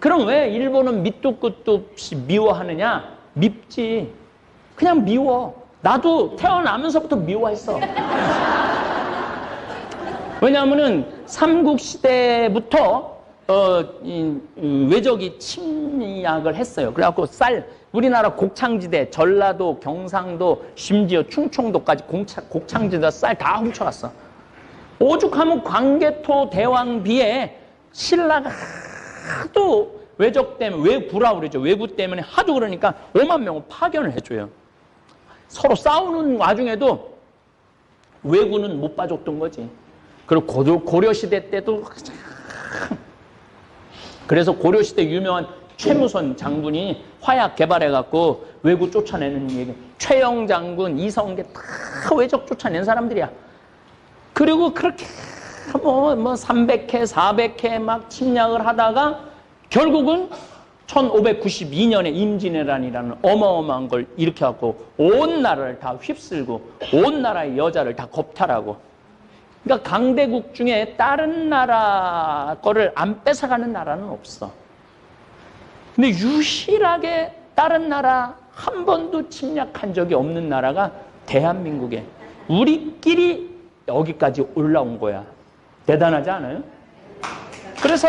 그럼 왜 일본은 밑도 끝도 없이 미워하느냐? 밉지. 그냥 미워. 나도 태어나면서부터 미워했어. 왜냐하면은 삼국시대부터 외적이 침략을 했어요. 그래갖고 우리나라 곡창지대, 전라도, 경상도, 심지어 충청도까지 곡창지대 쌀 다 훔쳐갔어. 오죽하면 광개토 대왕비에 신라가 하도 외적 때문에, 외구라고 그러죠. 외구 때문에 하도 그러니까 5만 명을 파견을 해줘요. 서로 싸우는 와중에도 외구는 못 봐줬던 거지. 그리고 고려시대 때도 그래서 고려시대 유명한 최무선 장군이 화약 개발해갖고 외구 쫓아내는 얘기. 최영 장군, 이성계 다 외적 쫓아낸 사람들이야. 그리고 그렇게 뭐 300회, 400회 막 침략을 하다가 결국은 1592년에 임진왜란이라는 어마어마한 걸 일으켜갖고 온 나라를 다 휩쓸고 온 나라의 여자를 다 겁탈하고. 그러니까 강대국 중에 다른 나라 거를 안 뺏어가는 나라는 없어. 근데 유일하게 다른 나라 한 번도 침략한 적이 없는 나라가 대한민국에 우리끼리 여기까지 올라온 거야. 대단하지 않아요? 그래서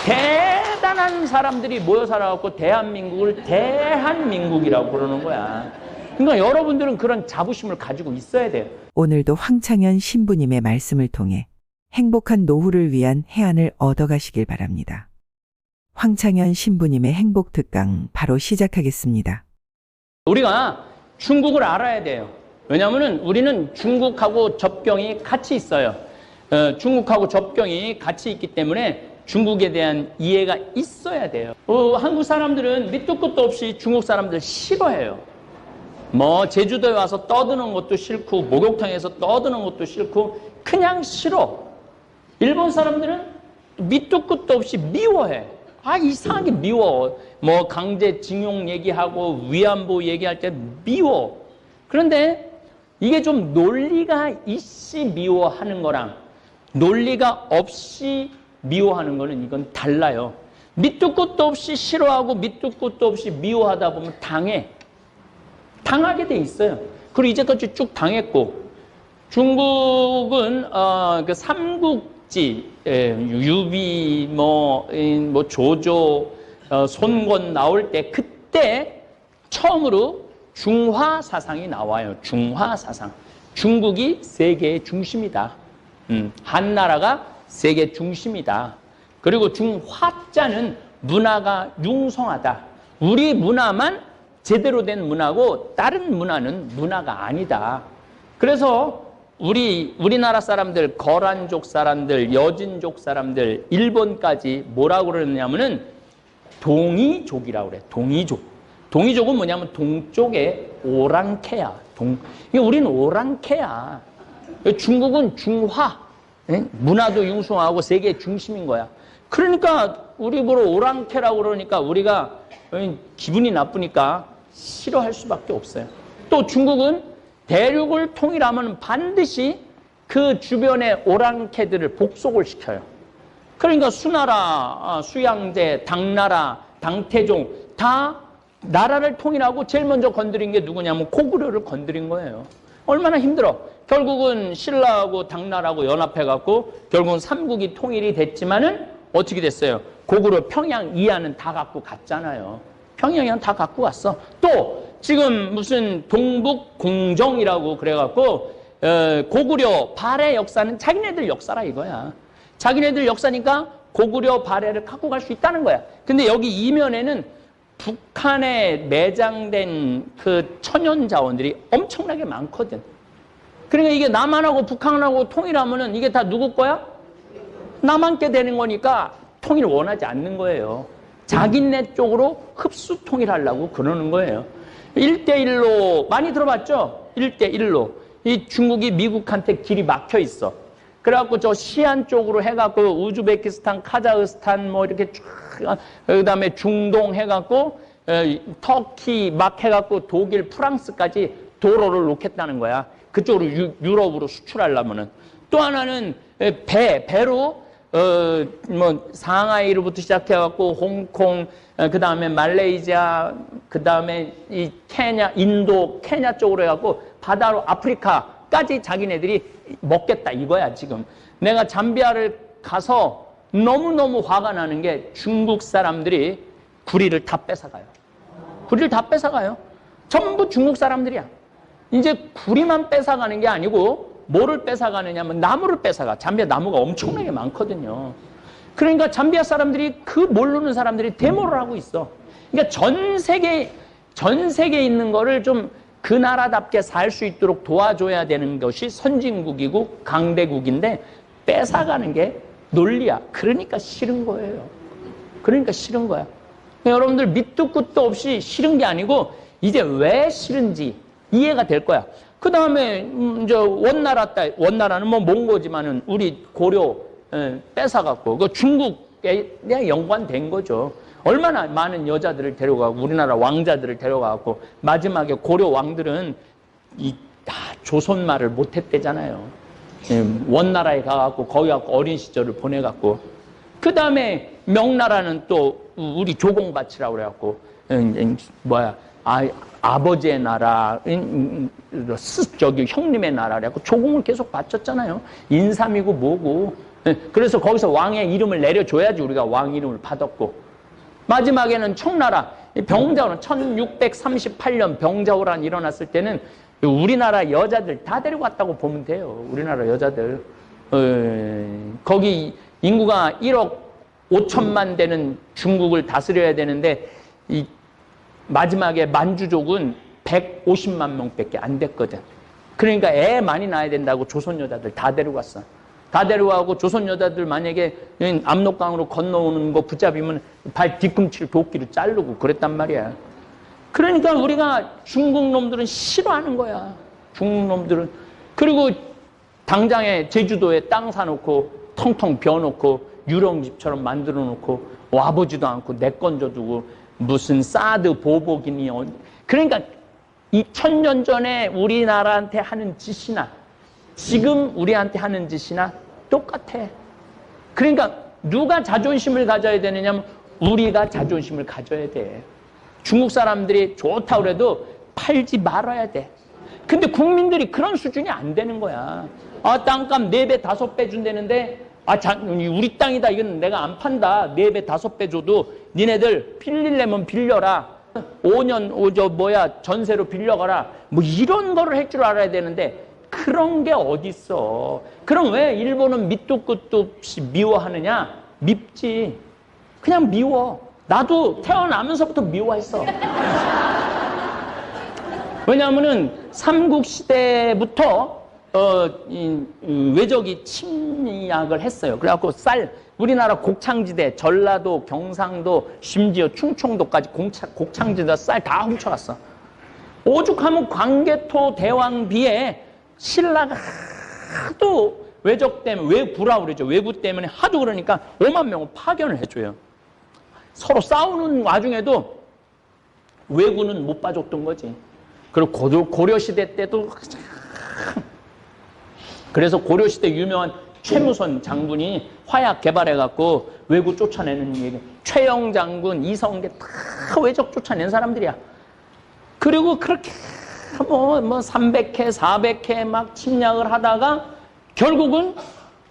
대단한 사람들이 모여 살아갖고 대한민국을 대한민국이라고 부르는 거야. 그러니까 여러분들은 그런 자부심을 가지고 있어야 돼요. 오늘도 황창현 신부님의 말씀을 통해 행복한 노후를 위한 해안을 얻어가시길 바랍니다. 황창현 신부님의 행복 특강 바로 시작하겠습니다. 우리가 중국을 알아야 돼요. 왜냐하면 우리는 중국하고 접경이 같이 있어요. 중국하고 접경이 같이 있기 때문에 중국에 대한 이해가 있어야 돼요. 한국 사람들은 밑도 끝도 없이 중국 사람들 싫어해요. 뭐 제주도에 와서 떠드는 것도 싫고 목욕탕에서 떠드는 것도 싫고 그냥 싫어. 일본 사람들은 밑도 끝도 없이 미워해. 이상하게 미워. 뭐 강제징용 얘기하고 위안부 얘기할 때 미워. 그런데 이게 좀 논리가 있이 미워하는 거랑 논리가 없이 미워하는 거는 이건 달라요. 밑도 끝도 없이 싫어하고 밑도 끝도 없이 미워하다 보면 당하게 돼 있어요. 그리고 이제까지 쭉 당했고, 중국은 그 삼국지, 유비, 조조, 손권 나올 때 그때 처음으로 중화 사상이 나와요. 중화 사상. 중국이 세계의 중심이다. 한나라가 세계 중심이다. 그리고 중화자는 문화가 융성하다. 우리 문화만 제대로 된 문화고 다른 문화는 문화가 아니다. 그래서 우리나라 사람들, 거란족 사람들, 여진족 사람들, 일본까지 뭐라고 그러냐면은 동이족이라고 그래. 동이족. 동이족은 뭐냐면 동쪽의 오랑캐야. 우리는 오랑캐야. 중국은 중화. 문화도 융성하고 세계 중심인 거야. 그러니까 우리 보러 오랑캐라고 그러니까 우리가 기분이 나쁘니까 싫어할 수밖에 없어요. 또 중국은 대륙을 통일하면 반드시 그 주변의 오랑캐들을 복속을 시켜요. 그러니까 수나라, 수양제, 당나라, 당태종 다 나라를 통일하고 제일 먼저 건드린 게 누구냐면 고구려를 건드린 거예요. 얼마나 힘들어. 결국은 신라하고 당나라하고 연합해갖고 결국은 삼국이 통일이 됐지만은 어떻게 됐어요? 고구려 평양 이하는 다 갖고 갔잖아요. 평양은 다 갖고 갔어. 또 지금 무슨 동북 공정이라고 그래갖고 고구려 발해 역사는 자기네들 역사라 이거야. 자기네들 역사니까 고구려 발해를 갖고 갈 수 있다는 거야. 근데 여기 이면에는 북한에 매장된 그 천연 자원들이 엄청나게 많거든. 그러니까 이게 남한하고 북한하고 통일하면은 이게 다 누구 거야? 남한께 되는 거니까 통일 원하지 않는 거예요. 자기네 쪽으로 흡수 통일하려고 그러는 거예요. 1대1로 많이 들어봤죠? 1대1로. 이 중국이 미국한테 길이 막혀 있어. 그래갖고 저 시안 쪽으로 해갖고 우즈베키스탄, 카자흐스탄 뭐 이렇게 쫙, 그다음에 중동 해갖고 터키 막 해갖고 독일, 프랑스까지 도로를 놓겠다는 거야. 그쪽으로 유럽으로 수출하려면은. 또 하나는 배로 뭐 상하이로부터 시작해갖고 홍콩, 그 다음에 말레이시아, 그 다음에 이 케냐, 인도, 케냐 쪽으로 해갖고 바다로 아프리카까지 자기네들이 먹겠다 이거야 지금. 내가 잠비아를 가서 너무너무 화가 나는 게 중국 사람들이 구리를 다 뺏어가요. 구리를 다 뺏어가요. 전부 중국 사람들이야. 이제 구리만 뺏어가는 게 아니고 뭐를 뺏어가느냐면 나무를 뺏어가. 잠비아 나무가 엄청나게 많거든요. 그러니까 잠비아 사람들이 그 모르는 사람들이 데모를 하고 있어. 그러니까 전 세계에 있는 거를 좀 그 나라답게 살 수 있도록 도와줘야 되는 것이 선진국이고 강대국인데 뺏어가는 게 논리야. 그러니까 싫은 거예요. 그러니까 싫은 거야. 여러분들 밑도 끝도 없이 싫은 게 아니고 이제 왜 싫은지 이해가 될 거야. 그 다음에 원나라는 뭐 몽고지만은 우리 고려 뺏어갖고 그 중국에 연관된 거죠. 얼마나 많은 여자들을 데려가고 우리나라 왕자들을 데려가고 마지막에 고려 왕들은 조선말을 못했대잖아요. 원나라에 가갖고 거기 가고 어린 시절을 보내갖고 그 다음에 명나라는 또 우리 조공바치라고 그래갖고 아버지의 나라, 저기 형님의 나라 그래갖고 조공을 계속 바쳤잖아요. 인삼이고 뭐고. 그래서 거기서 왕의 이름을 내려줘야지 우리가 왕 이름을 받았고. 마지막에는 청나라, 병자호란 1638년 병자호란이 일어났을 때는 우리나라 여자들 다 데려갔다고 보면 돼요. 우리나라 여자들. 거기 인구가 1억 5천만 되는 중국을 다스려야 되는데 마지막에 만주족은 150만 명밖에 안 됐거든. 그러니까 애 많이 낳아야 된다고 조선 여자들 다 데려갔어. 다 데려가고 조선 여자들 만약에 압록강으로 건너오는 거 붙잡으면 발 뒤꿈치를 도끼로 자르고 그랬단 말이야. 그러니까 우리가 중국 놈들은 싫어하는 거야. 중국 놈들은. 그리고 당장에 제주도에 땅 사놓고 텅텅 비워놓고 유령집처럼 만들어 놓고 와보지도 않고 내 건 줘두고 무슨 사드 보복이니. 그러니까 2000년 전에 우리나라한테 하는 짓이나 지금 우리한테 하는 짓이나 똑같아. 그러니까 누가 자존심을 가져야 되느냐면 우리가 자존심을 가져야 돼. 중국 사람들이 좋다고 그래도 팔지 말아야 돼. 근데 국민들이 그런 수준이 안 되는 거야. 땅값 4배, 5배 준다는데 우리 땅이다. 이건 내가 안 판다. 4배, 5배 줘도 니네들 빌리려면 빌려라. 5년, 전세로 빌려가라. 뭐 이런 거를 할 줄 알아야 되는데 그런 게 어딨어. 그럼 왜 일본은 밑도 끝도 없이 미워하느냐? 밉지. 그냥 미워. 나도 태어나면서부터 미워했어. 왜냐하면은 삼국시대부터 외적이 침략을 했어요. 그래갖고 우리나라 곡창지대, 전라도, 경상도, 심지어 충청도까지 곡창지대 쌀 다 훔쳐갔어. 오죽하면 광개토 대왕비에 신라가 하도 외적 때문에, 외부라고 그러죠. 외부 때문에 하도 그러니까 5만 명을 파견을 해줘요. 서로 싸우는 와중에도 왜구는 못 봐줬던 거지. 그리고 고려시대 때도 그래서 고려시대 유명한 최무선 장군이 화약 개발해갖고 왜구 쫓아내는 얘기. 최영 장군, 이성계 다 외적 쫓아낸 사람들이야. 그리고 그렇게 300회, 400회 막 침략을 하다가 결국은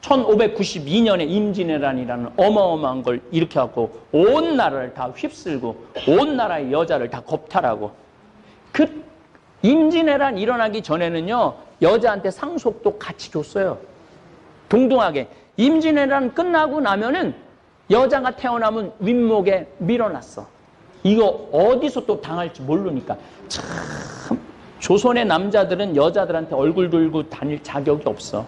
1592년에 임진왜란이라는 어마어마한 걸 일으켜갖고 온 나라를 다 휩쓸고 온 나라의 여자를 다 겁탈하고. 그 임진왜란 일어나기 전에는요 여자한테 상속도 같이 줬어요. 동등하게. 임진왜란 끝나고 나면은 여자가 태어나면 윗목에 밀어놨어. 이거 어디서 또 당할지 모르니까. 참 조선의 남자들은 여자들한테 얼굴 들고 다닐 자격이 없어.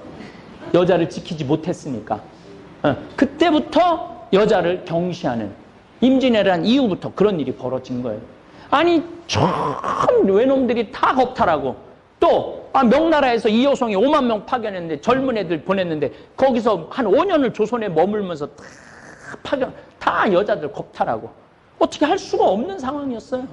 여자를 지키지 못했으니까. 그때부터 여자를 경시하는, 임진왜란 이후부터 그런 일이 벌어진 거예요. 아니 참 외놈들이 다 겁탈하고 또 명나라에서 이효성이 5만 명 파견했는데 젊은 애들 보냈는데 거기서 한 5년을 조선에 머물면서 다 여자들 겁탈하고 어떻게 할 수가 없는 상황이었어요.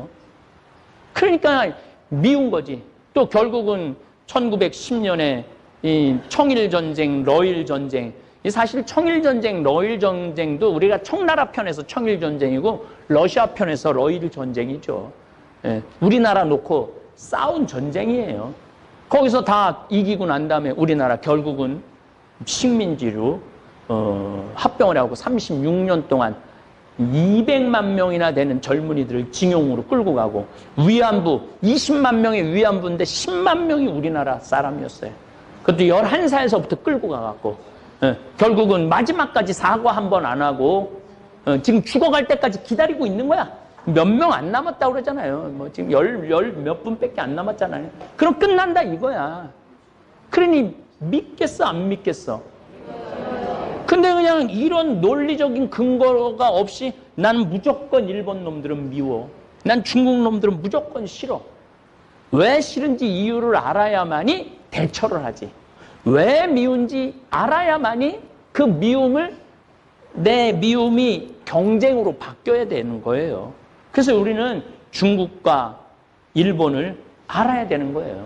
그러니까 미운 거지. 또 결국은 1910년에 이 청일전쟁, 러일전쟁, 사실 청일전쟁, 러일전쟁도 우리가 청나라 편에서 청일전쟁이고 러시아 편에서 러일전쟁이죠. 예, 우리나라 놓고 싸운 전쟁이에요. 거기서 다 이기고 난 다음에 우리나라 결국은 식민지로 합병을 하고 36년 동안 200만 명이나 되는 젊은이들을 징용으로 끌고 가고 위안부 20만 명의 위안부인데 10만 명이 우리나라 사람이었어요. 그것도 11살에서부터 끌고 가갖고 결국은 마지막까지 사과 한 번 안 하고 지금 죽어갈 때까지 기다리고 있는 거야. 몇 명 안 남았다고 그러잖아요. 뭐 지금 열 몇 분밖에 안 남았잖아요. 그럼 끝난다 이거야. 그러니 믿겠어 안 믿겠어? 근데 그냥 이런 논리적인 근거가 없이 나는 무조건 일본 놈들은 미워. 난 중국 놈들은 무조건 싫어. 왜 싫은지 이유를 알아야만이 대처를 하지. 왜 미운지 알아야만이 그 미움을 내 미움이 경쟁으로 바뀌어야 되는 거예요. 그래서 우리는 중국과 일본을 알아야 되는 거예요.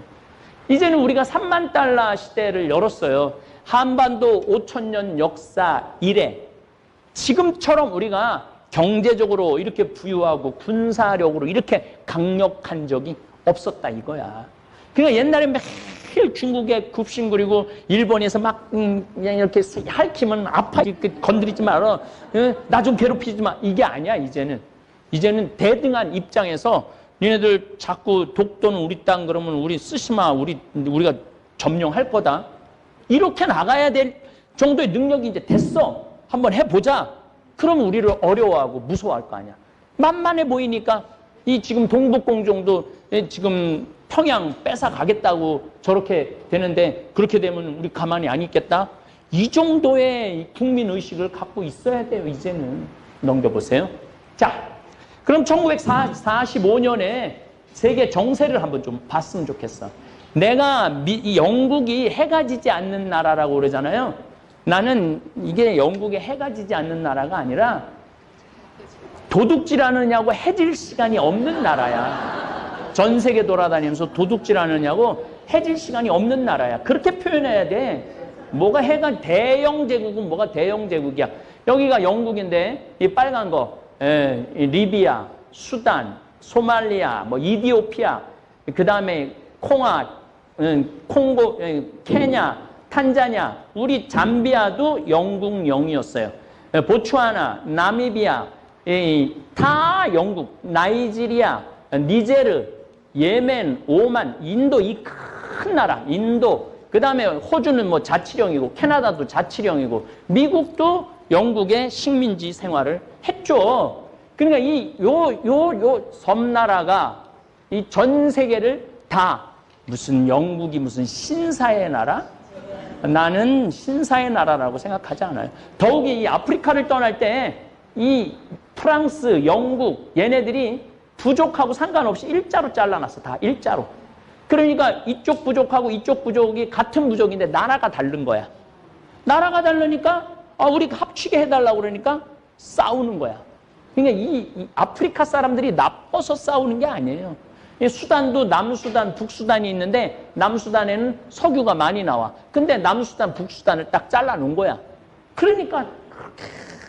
이제는 우리가 3만 달러 시대를 열었어요. 한반도 5,000년 역사 이래 지금처럼 우리가 경제적으로 이렇게 부유하고 군사력으로 이렇게 강력한 적이 없었다 이거야. 그러니까 옛날에 매일 중국에 굽신거리고 일본에서 막 그냥 이렇게 핥히면 아파. 건드리지 마라. 나 좀 괴롭히지 마. 이게 아니야 이제는. 이제는 대등한 입장에서 니네들 자꾸 독도는 우리 땅 그러면 우리 쓰시마 우리가 점령할 거다. 이렇게 나가야 될 정도의 능력이 이제 됐어. 한번 해보자. 그러면 우리를 어려워하고 무서워할 거 아니야. 만만해 보이니까 이 지금 동북공정도 지금 평양 뺏어가겠다고 저렇게 되는데 그렇게 되면 우리 가만히 안 있겠다. 이 정도의 국민의식을 갖고 있어야 돼요. 이제는. 넘겨보세요. 자, 그럼 1945년에 세계 정세를 한번 좀 봤으면 좋겠어. 내가 영국이 해가 지지 않는 나라라고 그러잖아요. 나는 이게 영국이 해가 지지 않는 나라가 아니라 도둑질하느냐고 해질 시간이 없는 나라야. 전 세계 돌아다니면서 도둑질하느냐고 해질 시간이 없는 나라야. 그렇게 표현해야 돼. 뭐가 해가 대영 제국은 뭐가 대영 제국이야. 여기가 영국인데 이 빨간 거 리비아, 수단, 소말리아, 뭐 이디오피아, 그 다음에 콩고, 케냐, 탄자니아, 우리 잠비아도 영국령이었어요. 보츠와나, 나미비아, 다 영국, 나이지리아, 니제르, 예멘, 오만, 인도 이 큰 나라, 인도, 그 다음에 호주는 뭐 자치령이고, 캐나다도 자치령이고, 미국도 영국의 식민지 생활을 했죠. 그러니까 요 섬나라가 이 전 세계를 다 무슨 영국이 무슨 신사의 나라? 나는 신사의 나라라고 생각하지 않아요. 더욱이 이 아프리카를 떠날 때 이 프랑스, 영국 얘네들이 부족하고 상관없이 일자로 잘라놨어. 다 일자로. 그러니까 이쪽 부족하고 이쪽 부족이 같은 부족인데 나라가 다른 거야. 나라가 다르니까 우리 합치게 해달라고 그러니까 싸우는 거야. 그러니까 이 아프리카 사람들이 나빠서 싸우는 게 아니에요. 수단도 남수단, 북수단이 있는데 남수단에는 석유가 많이 나와. 근데 남수단, 북수단을 딱 잘라놓은 거야. 그러니까 그렇게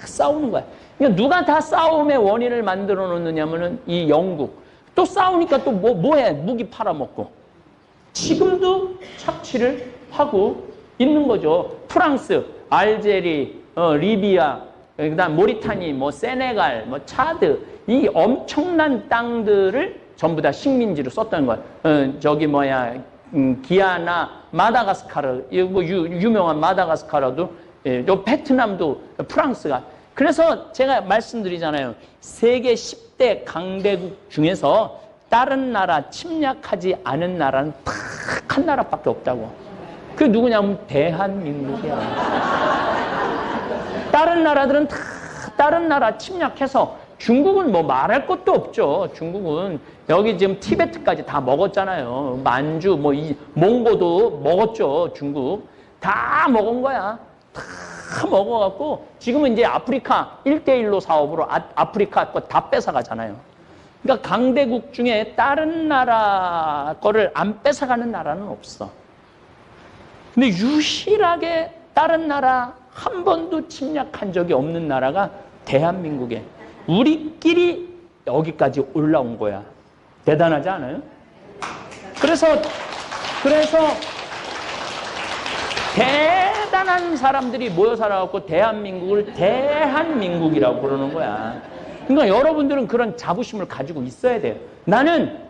싸우는 거야. 그러니까 누가 다 싸움의 원인을 만들어 놓느냐면은 이 영국. 또 싸우니까 또 뭐해? 무기 팔아먹고. 지금도 착취를 하고 있는 거죠. 프랑스, 알제리, 리비아, 그다음 모리타니, 뭐 세네갈, 뭐 차드 이 엄청난 땅들을 전부 다 식민지로 썼던 거야. 저기 기아나, 마다가스카르, 뭐 유명한 마다가스카르도, 요 베트남도 프랑스가. 그래서 제가 말씀드리잖아요. 세계 10대 강대국 중에서 다른 나라 침략하지 않은 나라는 딱 한 나라밖에 없다고. 그게 누구냐면 대한민국이야. 다른 나라들은 다 다른 나라 침략해서 중국은 뭐 말할 것도 없죠. 중국은 여기 지금 티베트까지 다 먹었잖아요. 만주, 뭐 몽고도 먹었죠. 중국 다 먹은 거야. 다 먹어갖고 지금은 이제 아프리카 1대1로 사업으로 아프리카 거 다 뺏어가잖아요. 그러니까 강대국 중에 다른 나라 거를 안 뺏어가는 나라는 없어. 근데 유일하게 다른 나라 한 번도 침략한 적이 없는 나라가 대한민국에 우리끼리 여기까지 올라온 거야. 대단하지 않아요? 그래서 대단한 사람들이 모여 살아갖고 대한민국을 대한민국이라고 그러는 거야. 그러니까 여러분들은 그런 자부심을 가지고 있어야 돼요. 나는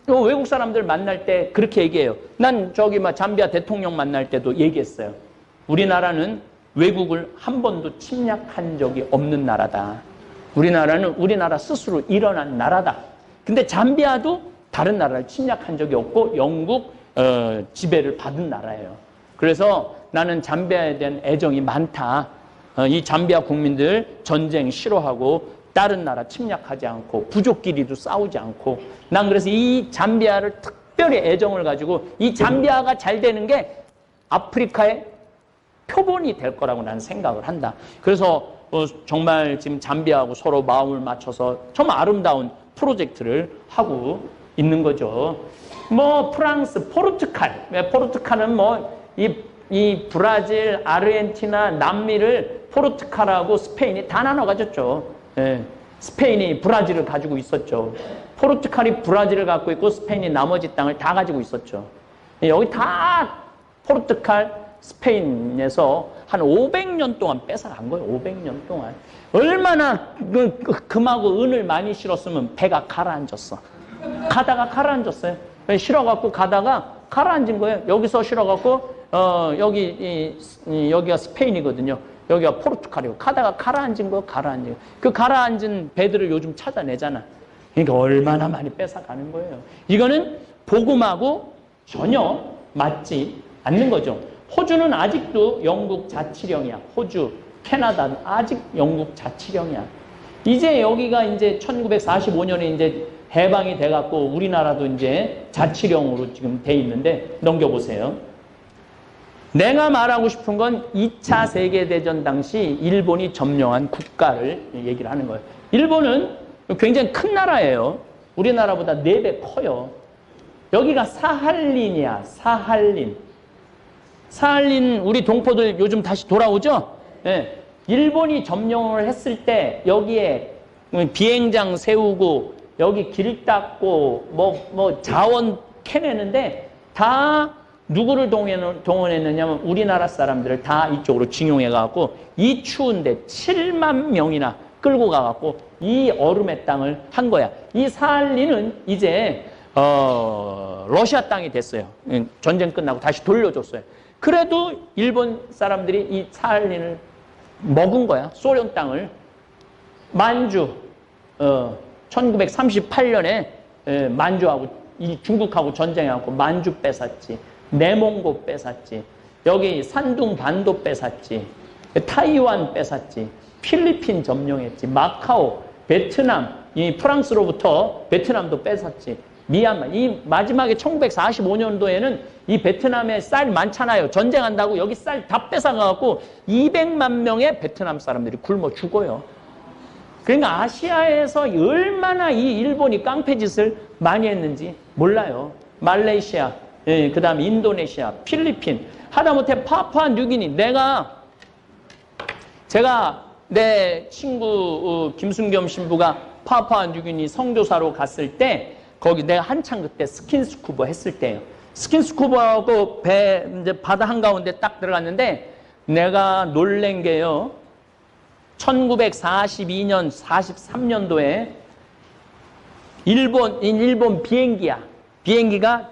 외국 사람들 만날 때 그렇게 얘기해요. 난 잠비아 대통령 만날 때도 얘기했어요. 우리나라는 외국을 한 번도 침략한 적이 없는 나라다. 우리나라는 우리나라 스스로 일어난 나라다. 근데 잠비아도 다른 나라를 침략한 적이 없고 영국 지배를 받은 나라예요. 그래서 나는 잠비아에 대한 애정이 많다. 이 잠비아 국민들 전쟁 싫어하고 다른 나라 침략하지 않고 부족끼리도 싸우지 않고 난 그래서 이 잠비아를 특별히 애정을 가지고 이 잠비아가 잘 되는 게 아프리카의 표본이 될 거라고 나는 생각을 한다. 그래서 정말 지금 잠비아하고 서로 마음을 맞춰서 정말 아름다운 프로젝트를 하고 있는 거죠. 프랑스, 포르투갈은 이 브라질, 아르헨티나, 남미를 포르투갈하고 스페인이 다 나눠 가졌죠. 예, 스페인이 브라질을 가지고 있었죠. 포르투갈이 브라질을 갖고 있고 스페인이 나머지 땅을 다 가지고 있었죠. 여기 다 포르투갈, 스페인에서 한 500년 동안 뺏어간 거예요. 500년 동안. 얼마나 금하고 은을 많이 실었으면 배가 가라앉았어. 가다가 가라앉았어요. 실어갖고 가다가 가라앉은 거예요. 여기서 실어갖고 여기가 스페인이거든요. 여기가 포르투갈이고 가다가 가라앉은 거예요. 가라앉은 거. 그 가라앉은 배들을 요즘 찾아내잖아. 그러니까 얼마나 많이 뺏어가는 거예요. 이거는 복음하고 전혀 맞지 않는 거죠. 호주는 아직도 영국 자치령이야. 호주, 캐나다는 아직 영국 자치령이야. 이제 여기가 이제 1945년에 이제 해방이 돼갖고 우리나라도 이제 자치령으로 지금 돼 있는데 넘겨보세요. 내가 말하고 싶은 건 2차 세계대전 당시 일본이 점령한 국가를 얘기를 하는 거예요. 일본은 굉장히 큰 나라예요. 우리나라보다 4배 커요. 여기가 사할린이야. 사할린 우리 동포들 요즘 다시 돌아오죠? 네. 일본이 점령을 했을 때 여기에 비행장 세우고 여기 길 닦고 자원 캐내는데 다 누구를 동원했느냐면 우리나라 사람들을 다 이쪽으로 징용해갖고 이 추운데 7만 명이나 끌고 가갖고 이 얼음의 땅을 한 거야. 이 사할린은 이제 러시아 땅이 됐어요. 전쟁 끝나고 다시 돌려줬어요. 그래도 일본 사람들이 이 사할린을 먹은 거야. 소련 땅을. 만주 1938년에 만주하고 이 중국하고 전쟁해갖고 만주 뺏었지. 내몽고 뺏었지. 여기 산둥 반도 뺏었지. 타이완 뺏었지. 필리핀 점령했지. 마카오, 베트남, 이 프랑스로부터 베트남도 뺏었지. 미얀마. 이 마지막에 1945년도에는 이 베트남에 쌀 많잖아요. 전쟁한다고 여기 쌀 다 뺏어가갖고 200만 명의 베트남 사람들이 굶어 죽어요. 그러니까 아시아에서 얼마나 이 일본이 깡패짓을 많이 했는지 몰라요. 말레이시아, 그 다음에 인도네시아, 필리핀, 하다못해 파푸아 뉴기니. 제가 내 친구 김순겸 신부가 파푸아 뉴기니 선교사로 갔을 때 거기 내가 한창 그때 스킨스쿠버 했을 때예요. 스킨스쿠버하고 배 이제 바다 한가운데 딱 들어갔는데 내가 놀란 게요. 1942년, 43년도에 일본 비행기야. 비행기가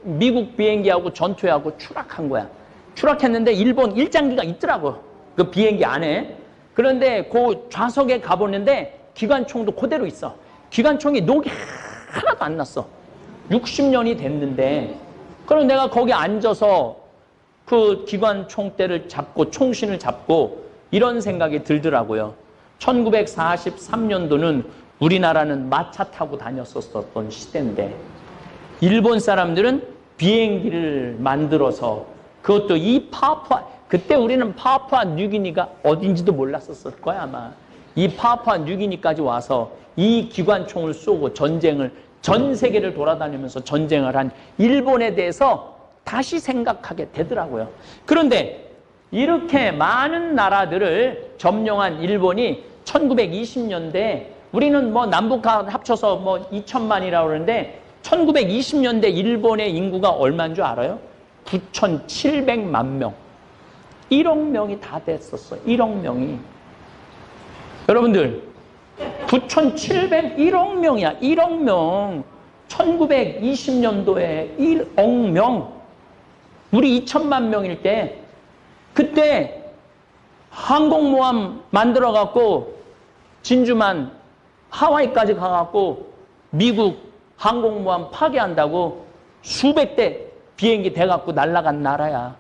미국 비행기하고 전투하고 추락한 거야. 추락했는데 일본 일장기가 있더라고. 그 비행기 안에. 그런데 그 좌석에 가보는데 기관총도 그대로 있어. 기관총이 녹이 하나도 안 났어. 60년이 됐는데. 그럼 내가 거기 앉아서 그 기관총대를 잡고 총신을 잡고 이런 생각이 들더라고요. 1943년도는 우리나라는 마차 타고 다녔었던 시대인데 일본 사람들은 비행기를 만들어서 그것도 이 그때 우리는 파푸아 뉴기니가 어딘지도 몰랐었을 거야 아마. 이 파푸아 뉴기니까지 와서 이 기관총을 쏘고 전 세계를 돌아다니면서 전쟁을 한 일본에 대해서 다시 생각하게 되더라고요. 그런데 이렇게 많은 나라들을 점령한 일본이 1920년대 우리는 뭐 남북 합쳐서 뭐 2천만이라고 그러는데 1920년대 일본의 인구가 얼마인 줄 알아요? 9,700만 명. 1억 명이 다 됐었어. 1억 명이. 여러분들 9,701억 명이야. 1억 명. 1920년도에 1억 명. 우리 2천만 명일 때 그때 항공모함 만들어갖고 진주만 하와이까지 가갖고 미국 항공모함 파괴한다고 수백 대 비행기 대갖고 날아간 나라야.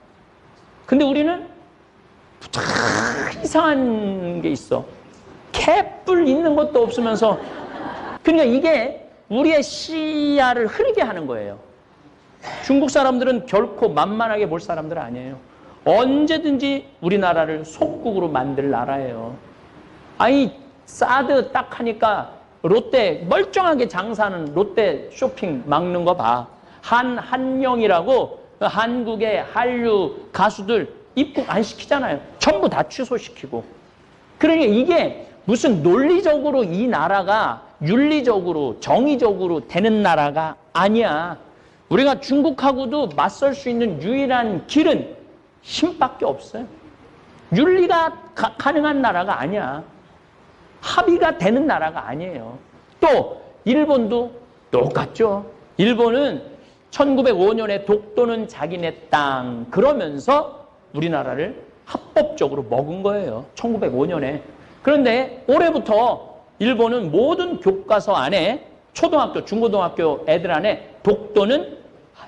근데 우리는 이상한 게 있어. 개뿔 있는 것도 없으면서 그러니까 이게 우리의 시야를 흐리게 하는 거예요. 중국 사람들은 결코 만만하게 볼 사람들 아니에요. 언제든지 우리나라를 속국으로 만들 나라예요. 아니 사드 딱 하니까 롯데 멀쩡하게 장사하는 롯데 쇼핑 막는 거 봐. 한영이라고 한국의 한류 가수들 입국 안 시키잖아요. 전부 다 취소시키고. 그러니까 이게 무슨 논리적으로 이 나라가 윤리적으로 정의적으로 되는 나라가 아니야. 우리가 중국하고도 맞설 수 있는 유일한 길은 힘밖에 없어요. 윤리가 가능한 나라가 아니야. 합의가 되는 나라가 아니에요. 또 일본도 똑같죠. 일본은 1905년에 독도는 자기네 땅 그러면서 우리나라를 합법적으로 먹은 거예요. 1905년에. 그런데 올해부터 일본은 모든 교과서 안에 초등학교, 중고등학교 애들 안에 독도는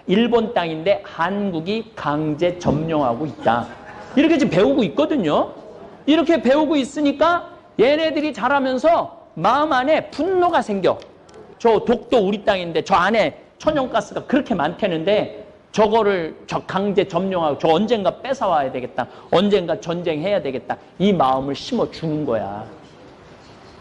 일본 땅인데 한국이 강제 점령하고 있다. 이렇게 지금 배우고 있거든요. 이렇게 배우고 있으니까 얘네들이 자라면서 마음 안에 분노가 생겨. 저 독도 우리 땅인데 저 안에 천연가스가 그렇게 많다는데 저거를 저 강제 점령하고 저 언젠가 뺏어와야 되겠다. 언젠가 전쟁해야 되겠다. 이 마음을 심어주는 거야.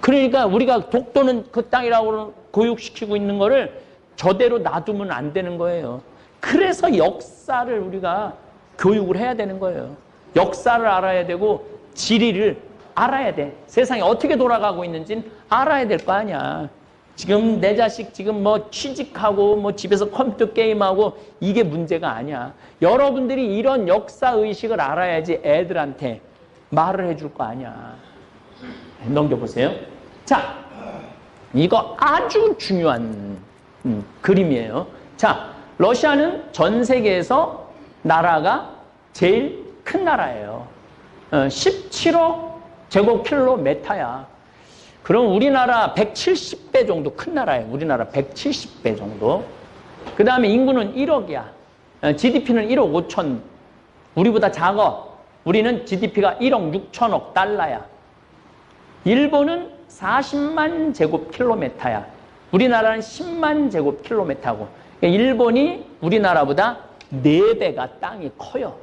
그러니까 우리가 독도는 그 땅이라고 교육시키고 있는 거를 저대로 놔두면 안 되는 거예요. 그래서 역사를 우리가 교육을 해야 되는 거예요. 역사를 알아야 되고 지리를 알아야 돼. 세상이 어떻게 돌아가고 있는지는 알아야 될 거 아니야. 지금 내 자식 지금 뭐 취직하고 뭐 집에서 컴퓨터 게임하고 이게 문제가 아니야. 여러분들이 이런 역사의식을 알아야지 애들한테 말을 해줄 거 아니야. 넘겨보세요. 자, 이거 아주 중요한 그림이에요. 자, 러시아는 전 세계에서 나라가 제일 큰 나라예요. 17억 제곱킬로미터야. 그럼 우리나라 170배 정도 큰 나라예요. 우리나라 170배 정도. 그 다음에 인구는 1억이야. GDP는 1억 5천. 우리보다 작아. 우리는 GDP가 1억 6천억 달러야. 일본은 40만 제곱킬로미터야. 우리나라는 10만 제곱킬로미터고. 일본이 우리나라보다 4배가 땅이 커요.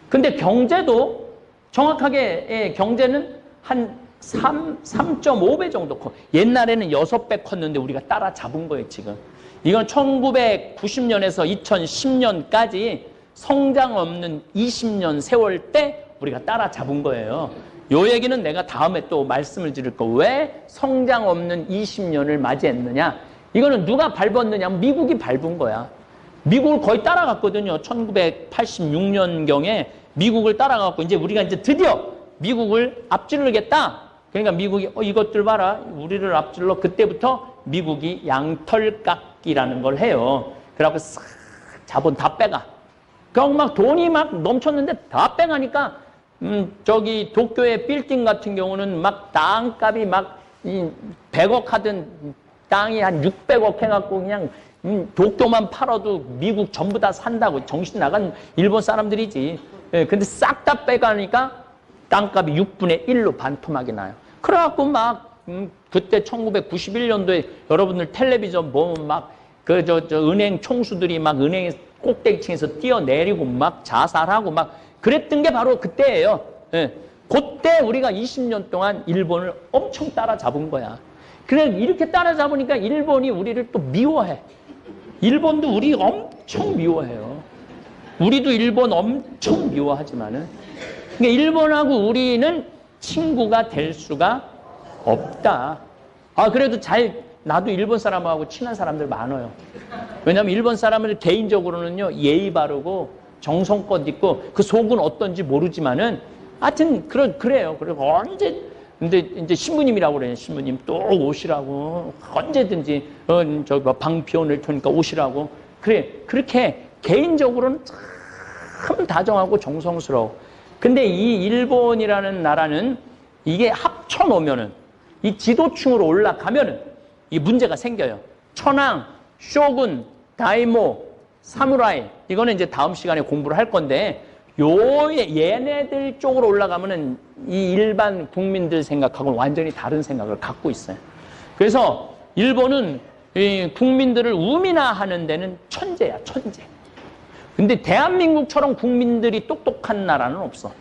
근데 경제도 정확하게 경제는 한 3.5배 정도 커. 옛날에는 6배 컸는데 우리가 따라잡은 거예요, 지금. 이건 1990년에서 2010년까지 성장 없는 20년 세월 때 우리가 따라잡은 거예요. 요 얘기는 내가 다음에 또 말씀을 드릴 거. 왜 성장 없는 20년을 맞이했느냐? 이거는 누가 밟았느냐? 미국이 밟은 거야. 미국을 거의 따라갔거든요. 1986년경에 미국을 따라갔고 이제 우리가 이제 드디어 미국을 앞지르겠다. 그러니까 미국이 이것들 봐라. 우리를 앞질러. 그때부터 미국이 양털깎기라는 걸 해요. 그래갖고 싹 자본 다 빼가. 그러고 막 돈이 막 넘쳤는데 다 빼가니까 저기 도쿄의 빌딩 같은 경우는 막 땅값이 막 100억 하던 땅이 한 600억 해갖고 그냥 도쿄만 팔아도 미국 전부 다 산다고 정신 나간 일본 사람들이지. 예, 근데 싹 다 빼가니까 땅값이 6분의 1로 반토막이 나요. 그래갖고 막 그때 1991년도에 여러분들 텔레비전 보면 막 그 은행 총수들이 막 은행 꼭대기층에서 뛰어내리고 막 자살하고 막 그랬던 게 바로 그때예요. 예. 그때 우리가 20년 동안 일본을 엄청 따라잡은 거야. 그래 이렇게 따라잡으니까 일본이 우리를 또 미워해. 일본도 우리 엄청 미워해요. 우리도 일본 엄청 미워하지만은, 그러니까 일본하고 우리는 친구가 될 수가 없다. 그래도 나도 일본 사람하고 친한 사람들 많아요. 왜냐하면 일본 사람을 개인적으로는요, 예의 바르고 정성껏 있고 그 속은 어떤지 모르지만은 하여튼 그래요. 그리고 근데 이제 신부님이라고 그래요. 신부님 또 오시라고 언제든지 방 비워낼 테니까 오시라고. 그래, 그렇게 개인적으로는 참 다정하고 정성스러워. 근데 이 일본이라는 나라는 이게 합쳐놓으면은, 이 지도층으로 올라가면은 이 문제가 생겨요. 천황, 쇼군, 다이모, 사무라이, 이거는 이제 다음 시간에 공부를 할 건데, 얘네들 쪽으로 올라가면은 이 일반 국민들 생각하고는 완전히 다른 생각을 갖고 있어요. 그래서 일본은 이 국민들을 우민화하는 데는 천재야, 천재. 근데 대한민국처럼 국민들이 똑똑한 나라는 없어.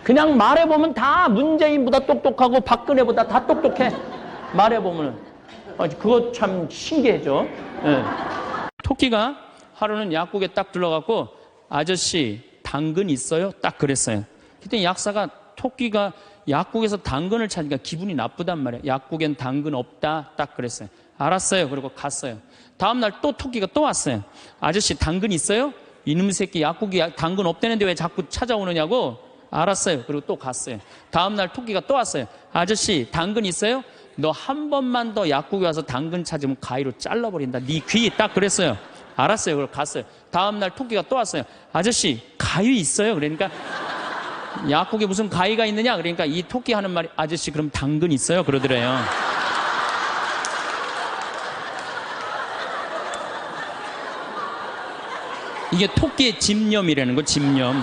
그냥 말해보면 다 문재인보다 똑똑하고 박근혜보다 다 똑똑해. 말해보면은. 그거 참 신기해져. 네. 토끼가 하루는 약국에 딱 들러가고, 아저씨, 당근 있어요? 딱 그랬어요. 그때 약사가 토끼가 약국에서 당근을 찾으니까 기분이 나쁘단 말이에요. 약국엔 당근 없다. 딱 그랬어요. 알았어요. 그리고 갔어요. 다음날 또 토끼가 또 왔어요. 아저씨, 당근 있어요? 이놈 새끼 약국이 당근 없다는데 왜 자꾸 찾아오느냐고. 알았어요. 그리고 또 갔어요. 다음날 토끼가 또 왔어요. 아저씨, 당근 있어요? 너 한 번만 더 약국에 와서 당근 찾으면 가위로 잘라버린다. 네 귀. 딱 그랬어요. 알았어요. 그리고 갔어요. 다음날 토끼가 또 왔어요. 아저씨, 가위 있어요? 그러니까 약국에 무슨 가위가 있느냐? 그러니까 이 토끼 하는 말이, 아저씨, 그럼 당근 있어요? 그러더래요. 이게 토끼의 집념이라는 거, 집념.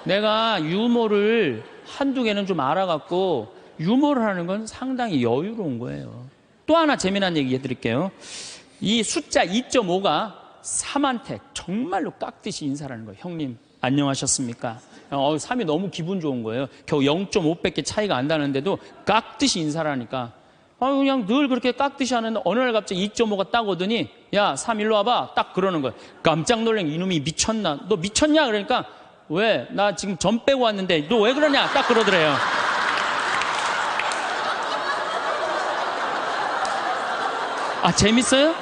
내가 유머를 한두 개는 좀 알아갖고 유머를 하는 건 상당히 여유로운 거예요. 또 하나 재미난 얘기 해드릴게요. 이 숫자 2.5가 3한테 정말로 깍듯이 인사를 하는 거예요. 형님, 안녕하셨습니까? 3이 너무 기분 좋은 거예요. 겨우 0.5밖에 차이가 안 나는데도 깍듯이 인사를 하니까, 그냥 늘 그렇게 깍듯이 하는데 어느 날 갑자기 2.5가 딱 오더니, 야, 3 일로 와봐. 딱 그러는 거예요. 깜짝 놀란 이놈이 미쳤나? 너 미쳤냐? 그러니까, 왜? 나 지금 점 빼고 왔는데 너 왜 그러냐? 딱 그러더래요. 재밌어요?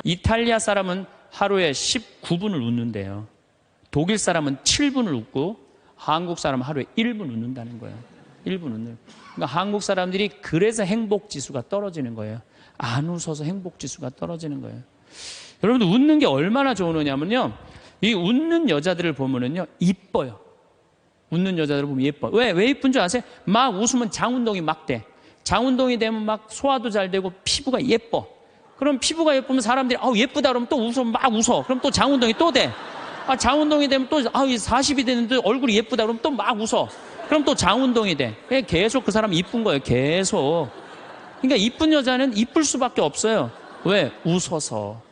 이탈리아 사람은 하루에 19분을 웃는데요. 독일 사람은 7분을 웃고 한국 사람은 하루에 1분 웃는다는 거예요. 1분 웃는. 그러니까 한국 사람들이 그래서 행복 지수가 떨어지는 거예요. 안 웃어서 행복 지수가 떨어지는 거예요. 여러분들 웃는 게 얼마나 좋으냐면요, 이 웃는 여자들을 보면은요 이뻐요. 웃는 여자들을 보면 예뻐. 왜 이쁜 줄 아세요? 막 웃으면 장운동이 막 돼. 장운동이 되면 막 소화도 잘 되고 피부가 예뻐. 그럼 피부가 예쁘면 사람들이 예쁘다 그러면 또 웃어, 막 웃어. 그럼 또 장운동이 또 돼. 장운동이 되면 또 40이 됐는데 얼굴이 예쁘다 그러면 또 막 웃어. 그럼 또 장운동이 돼. 계속 그 사람이 이쁜 거예요. 계속. 그러니까 이쁜 여자는 이쁠 수밖에 없어요. 왜? 웃어서.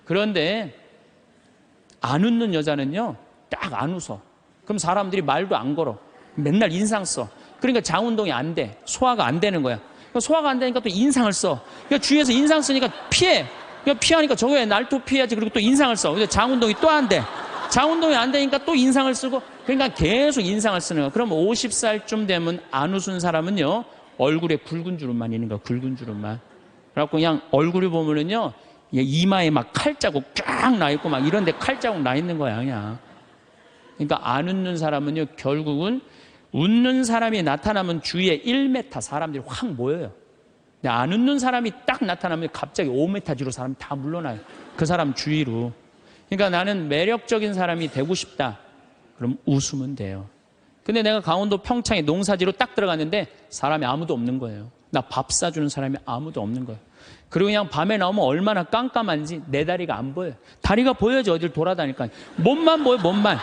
그런데 안 웃는 여자는요 딱 안 웃어. 그럼 사람들이 말도 안 걸어. 맨날 인상 써. 그러니까 장운동이 안 돼. 소화가 안 되는 거야. 소화가 안 되니까 또 인상을 써. 그러니까 주위에서 인상 쓰니까 피해. 그러니까 피하니까 저거 왜 날 또 피해야지. 그리고 또 인상을 써. 근데 장운동이 또 안 돼. 장운동이 안 되니까 또 인상을 쓰고. 그러니까 계속 인상을 쓰는 거야. 그럼 50살쯤 되면 안 웃은 사람은요 얼굴에 굵은 주름만 있는 거야. 굵은 주름만. 그래갖고 그냥 얼굴을 보면은요 이마에 막 칼자국 쫙 나 있고 막 이런데 칼자국 나 있는 거야 그냥. 그러니까 안 웃는 사람은요 결국은, 웃는 사람이 나타나면 주위에 1m 사람들이 확 모여요. 근데 안 웃는 사람이 딱 나타나면 갑자기 5m 뒤로 사람이 다 물러나요. 그 사람 주위로. 그러니까 나는 매력적인 사람이 되고 싶다. 그럼 웃으면 돼요. 근데 내가 강원도 평창에 농사지로 딱 들어갔는데 사람이 아무도 없는 거예요. 나 밥 사주는 사람이 아무도 없는 거예요. 그리고 그냥 밤에 나오면 얼마나 깜깜한지 내 다리가 안 보여요. 다리가 보여야지 어딜 돌아다니까. 몸만 보여, 몸만.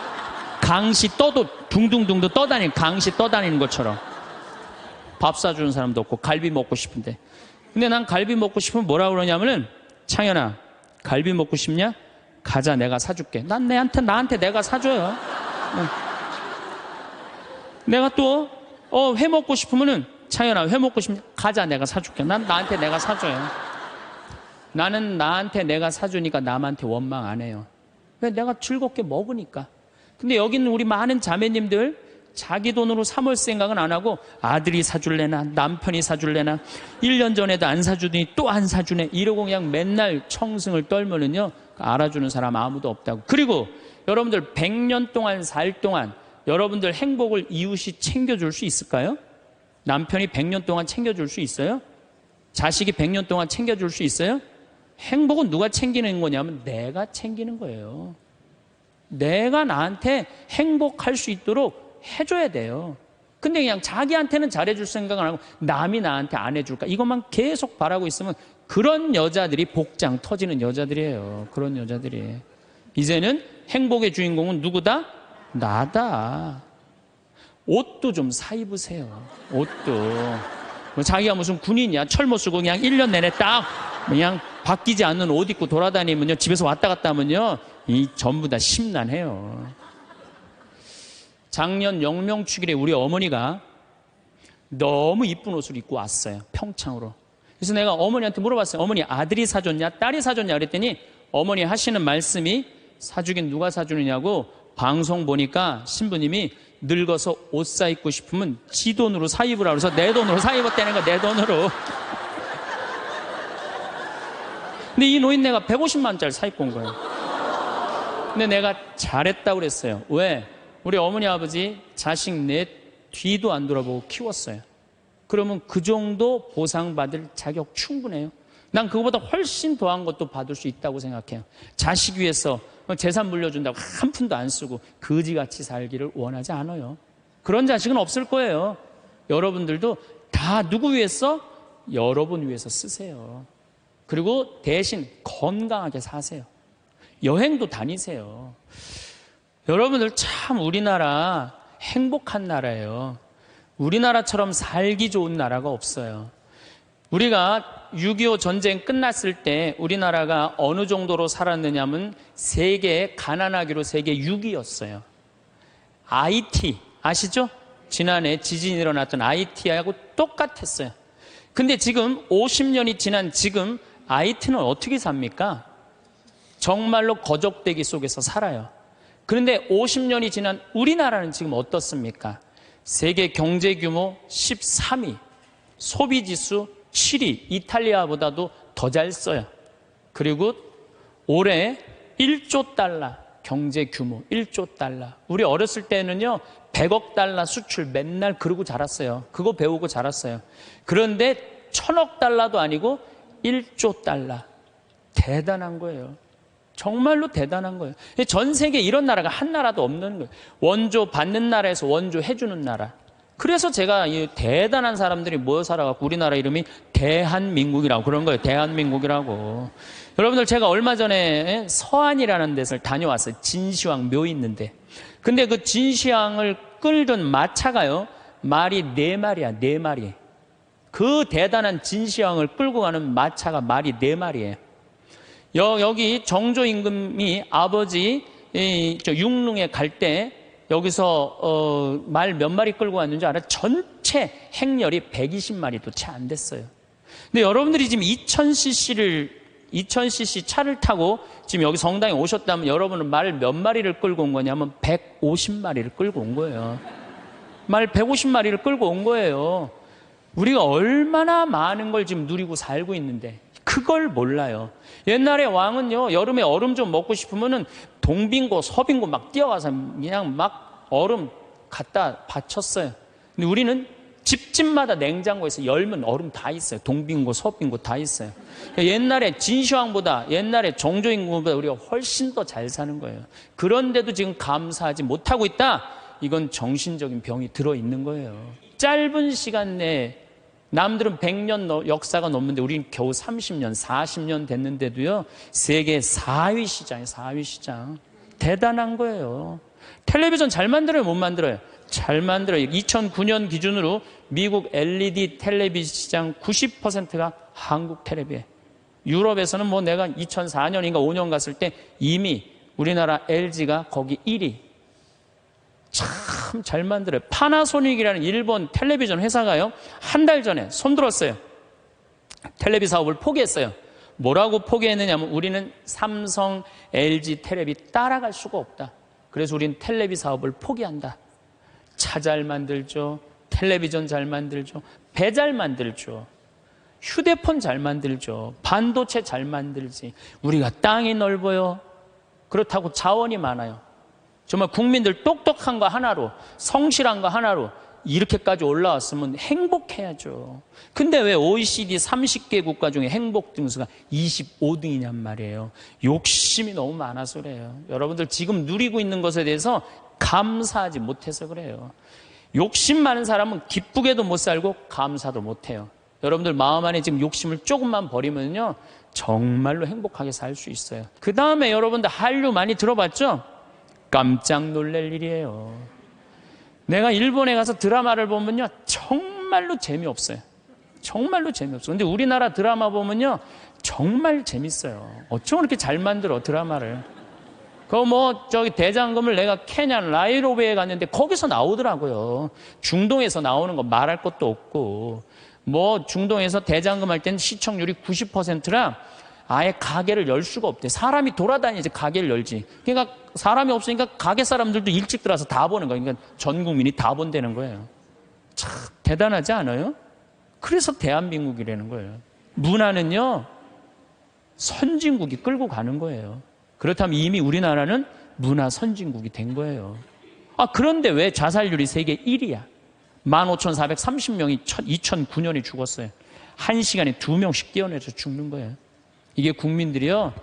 강시 떠도 둥둥둥도 떠다니는, 강시 떠다니는 것처럼. 밥 사주는 사람도 없고 갈비 먹고 싶은데. 근데 난 갈비 먹고 싶으면 뭐라 그러냐면은, 창현아 갈비 먹고 싶냐? 가자, 내가 사줄게. 난 나한테 내가 사줘요. 내가 또 회 먹고 싶으면은 창현아, 회 먹고 싶냐? 가자, 내가 사줄게. 나한테 내가 사줘요. 나는 나한테 내가 사주니까 남한테 원망 안 해요. 왜? 내가 즐겁게 먹으니까. 근데 여기는 우리 많은 자매님들 자기 돈으로 사 먹을 생각은 안 하고 아들이 사줄래나 남편이 사줄래나 1년 전에도 안 사주더니 또 안 사주네 이러고 그냥 맨날 청승을 떨면은요 알아주는 사람 아무도 없다고. 그리고 여러분들 100년 동안 살 동안 여러분들 행복을 이웃이 챙겨줄 수 있을까요? 남편이 100년 동안 챙겨줄 수 있어요? 자식이 100년 동안 챙겨줄 수 있어요? 행복은 누가 챙기는 거냐면 내가 챙기는 거예요. 내가 나한테 행복할 수 있도록 해줘야 돼요. 근데 그냥 자기한테는 잘해줄 생각을 안 하고 남이 나한테 안 해줄까 이것만 계속 바라고 있으면 그런 여자들이 복장 터지는 여자들이에요. 그런 여자들이. 이제는 행복의 주인공은 누구다? 나다. 옷도 좀 사 입으세요. 옷도. 뭐 자기가 무슨 군인이야. 철모 쓰고 그냥 1년 내내 딱 그냥 바뀌지 않는 옷 입고 돌아다니면요. 집에서 왔다 갔다 하면요. 이 전부 다 심란해요. 작년 영명축일에 우리 어머니가 너무 이쁜 옷을 입고 왔어요. 평창으로. 그래서 내가 어머니한테 물어봤어요. 어머니 아들이 사줬냐 딸이 사줬냐 그랬더니 어머니 하시는 말씀이 사주긴 누가 사주느냐고 방송 보니까 신부님이 늙어서 옷 사 입고 싶으면 지 돈으로 사 입으라 그래서 내 돈으로 사 입었다는 거야. 내 돈으로. 근데 이 노인네가 150만 원짜리 사 입고 온 거예요. 근데 내가 잘했다고 그랬어요. 왜? 우리 어머니 아버지 자식 내 뒤도 안 돌아보고 키웠어요. 그러면 그 정도 보상받을 자격 충분해요. 난 그거보다 훨씬 더한 것도 받을 수 있다고 생각해요. 자식 위해서 재산 물려준다고 한 푼도 안 쓰고 거지같이 살기를 원하지 않아요. 그런 자식은 없을 거예요. 여러분들도 다 누구 위해서? 여러분 위해서 쓰세요. 그리고 대신 건강하게 사세요. 여행도 다니세요. 여러분들 참 우리나라 행복한 나라예요. 우리나라처럼 살기 좋은 나라가 없어요. 우리가 6.25 전쟁 끝났을 때 우리나라가 어느 정도로 살았느냐면 세계 가난하기로 세계 6위였어요. IT 아시죠? 지난해 지진이 일어났던 IT하고 똑같았어요. 근데 지금 50년이 지난 지금 IT는 어떻게 삽니까? 정말로 거적대기 속에서 살아요. 그런데 50년이 지난 우리나라는 지금 어떻습니까? 세계 경제 규모 13위, 소비지수 7위, 이탈리아보다도 더 잘 써요. 그리고 올해 1조 달러 경제 규모 1조 달러. 우리 어렸을 때는요 100억 달러 수출 맨날 그러고 자랐어요. 그거 배우고 자랐어요. 그런데 1000억 달러도 아니고 1조 달러. 대단한 거예요. 정말로 대단한 거예요. 전 세계에 이런 나라가 한 나라도 없는 거예요. 원조 받는 나라에서 원조 해주는 나라. 그래서 제가 이 대단한 사람들이 모여 살아갖고 우리나라 이름이 대한민국이라고 그런 거예요. 대한민국이라고. 여러분들 제가 얼마 전에 서안이라는 데를 다녀왔어요. 진시황 묘 있는데. 근데 그 진시황을 끌던 마차가요. 말이 4마리야. 4마리. 그 대단한 진시황을 끌고 가는 마차가 말이 4마리예요. 여기 정조 임금이 아버지 육릉에 갈 때 여기서 말 몇 마리 끌고 왔는지 알아요? 전체 행렬이 120마리도 채 안 됐어요. 근데 여러분들이 지금 2000cc 차를 타고 지금 여기 성당에 오셨다면 여러분은 말 몇 마리를 끌고 온 거냐면 150마리를 끌고 온 거예요. 말 150마리를 끌고 온 거예요. 우리가 얼마나 많은 걸 지금 누리고 살고 있는데 그걸 몰라요. 옛날에 왕은요 여름에 얼음 좀 먹고 싶으면은 동빙고 서빙고 막 뛰어가서 그냥 막 얼음 갖다 바쳤어요. 근데 우리는 집집마다 냉장고에서 열면 얼음 다 있어요. 동빙고 서빙고 다 있어요. 옛날에 진시황보다 옛날에 정조임금보다 우리가 훨씬 더 잘 사는 거예요. 그런데도 지금 감사하지 못하고 있다. 이건 정신적인 병이 들어있는 거예요. 짧은 시간 내에 남들은 100년 역사가 넘는데 우리는 겨우 30년, 40년 됐는데도요. 세계 4위 시장이에요. 4위 시장. 대단한 거예요. 텔레비전 잘 만들어요? 못 만들어요? 잘 만들어요. 2009년 기준으로 미국 LED 텔레비전 시장 90%가 한국 텔레비예요. 유럽에서는 뭐 내가 2004년인가 5년 갔을 때 이미 우리나라 LG가 거기 1위. 참 참 잘 만들어요. 파나소닉이라는 일본 텔레비전 회사가요, 한 달 전에 손들었어요. 텔레비 사업을 포기했어요. 뭐라고 포기했느냐면 우리는 삼성, LG 텔레비 따라갈 수가 없다. 그래서 우리는 텔레비 사업을 포기한다. 차 잘 만들죠. 텔레비전 잘 만들죠. 배 잘 만들죠. 휴대폰 잘 만들죠. 반도체 잘 만들지. 우리가 땅이 넓어요. 그렇다고 자원이 많아요. 정말 국민들 똑똑한 거 하나로, 성실한 거 하나로 이렇게까지 올라왔으면 행복해야죠. 근데 왜 OECD 30개 국가 중에 행복 등수가 25등이냔 말이에요. 욕심이 너무 많아서 그래요. 여러분들 지금 누리고 있는 것에 대해서 감사하지 못해서 그래요. 욕심 많은 사람은 기쁘게도 못 살고 감사도 못해요. 여러분들 마음 안에 지금 욕심을 조금만 버리면요, 정말로 행복하게 살 수 있어요. 그 다음에 여러분들 한류 많이 들어봤죠? 깜짝 놀랄 일이에요. 내가 일본에 가서 드라마를 보면요, 정말로 재미없어요. 정말로 재미없어요. 근데 우리나라 드라마 보면요, 정말 재밌어요. 어쩜 그렇게 잘 만들어, 드라마를. 저기 대장금을 내가 케냐 나이로비에 갔는데 거기서 나오더라고요. 중동에서 나오는 거 말할 것도 없고, 중동에서 대장금 할 때는 시청률이 90%라 아예 가게를 열 수가 없대. 사람이 돌아다니지 가게를 열지. 그러니까 사람이 없으니까 가게 사람들도 일찍 들어와서 다 보는 거예요. 그러니까 전 국민이 다 본다는 거예요. 참 대단하지 않아요? 그래서 대한민국이라는 거예요. 문화는요, 선진국이 끌고 가는 거예요. 그렇다면 이미 우리나라는 문화 선진국이 된 거예요. 그런데 왜 자살률이 세계 1위야? 15,430명이 2009년에 죽었어요. 1시간에 2명씩 뛰어내서 죽는 거예요. 이게 국민들이요,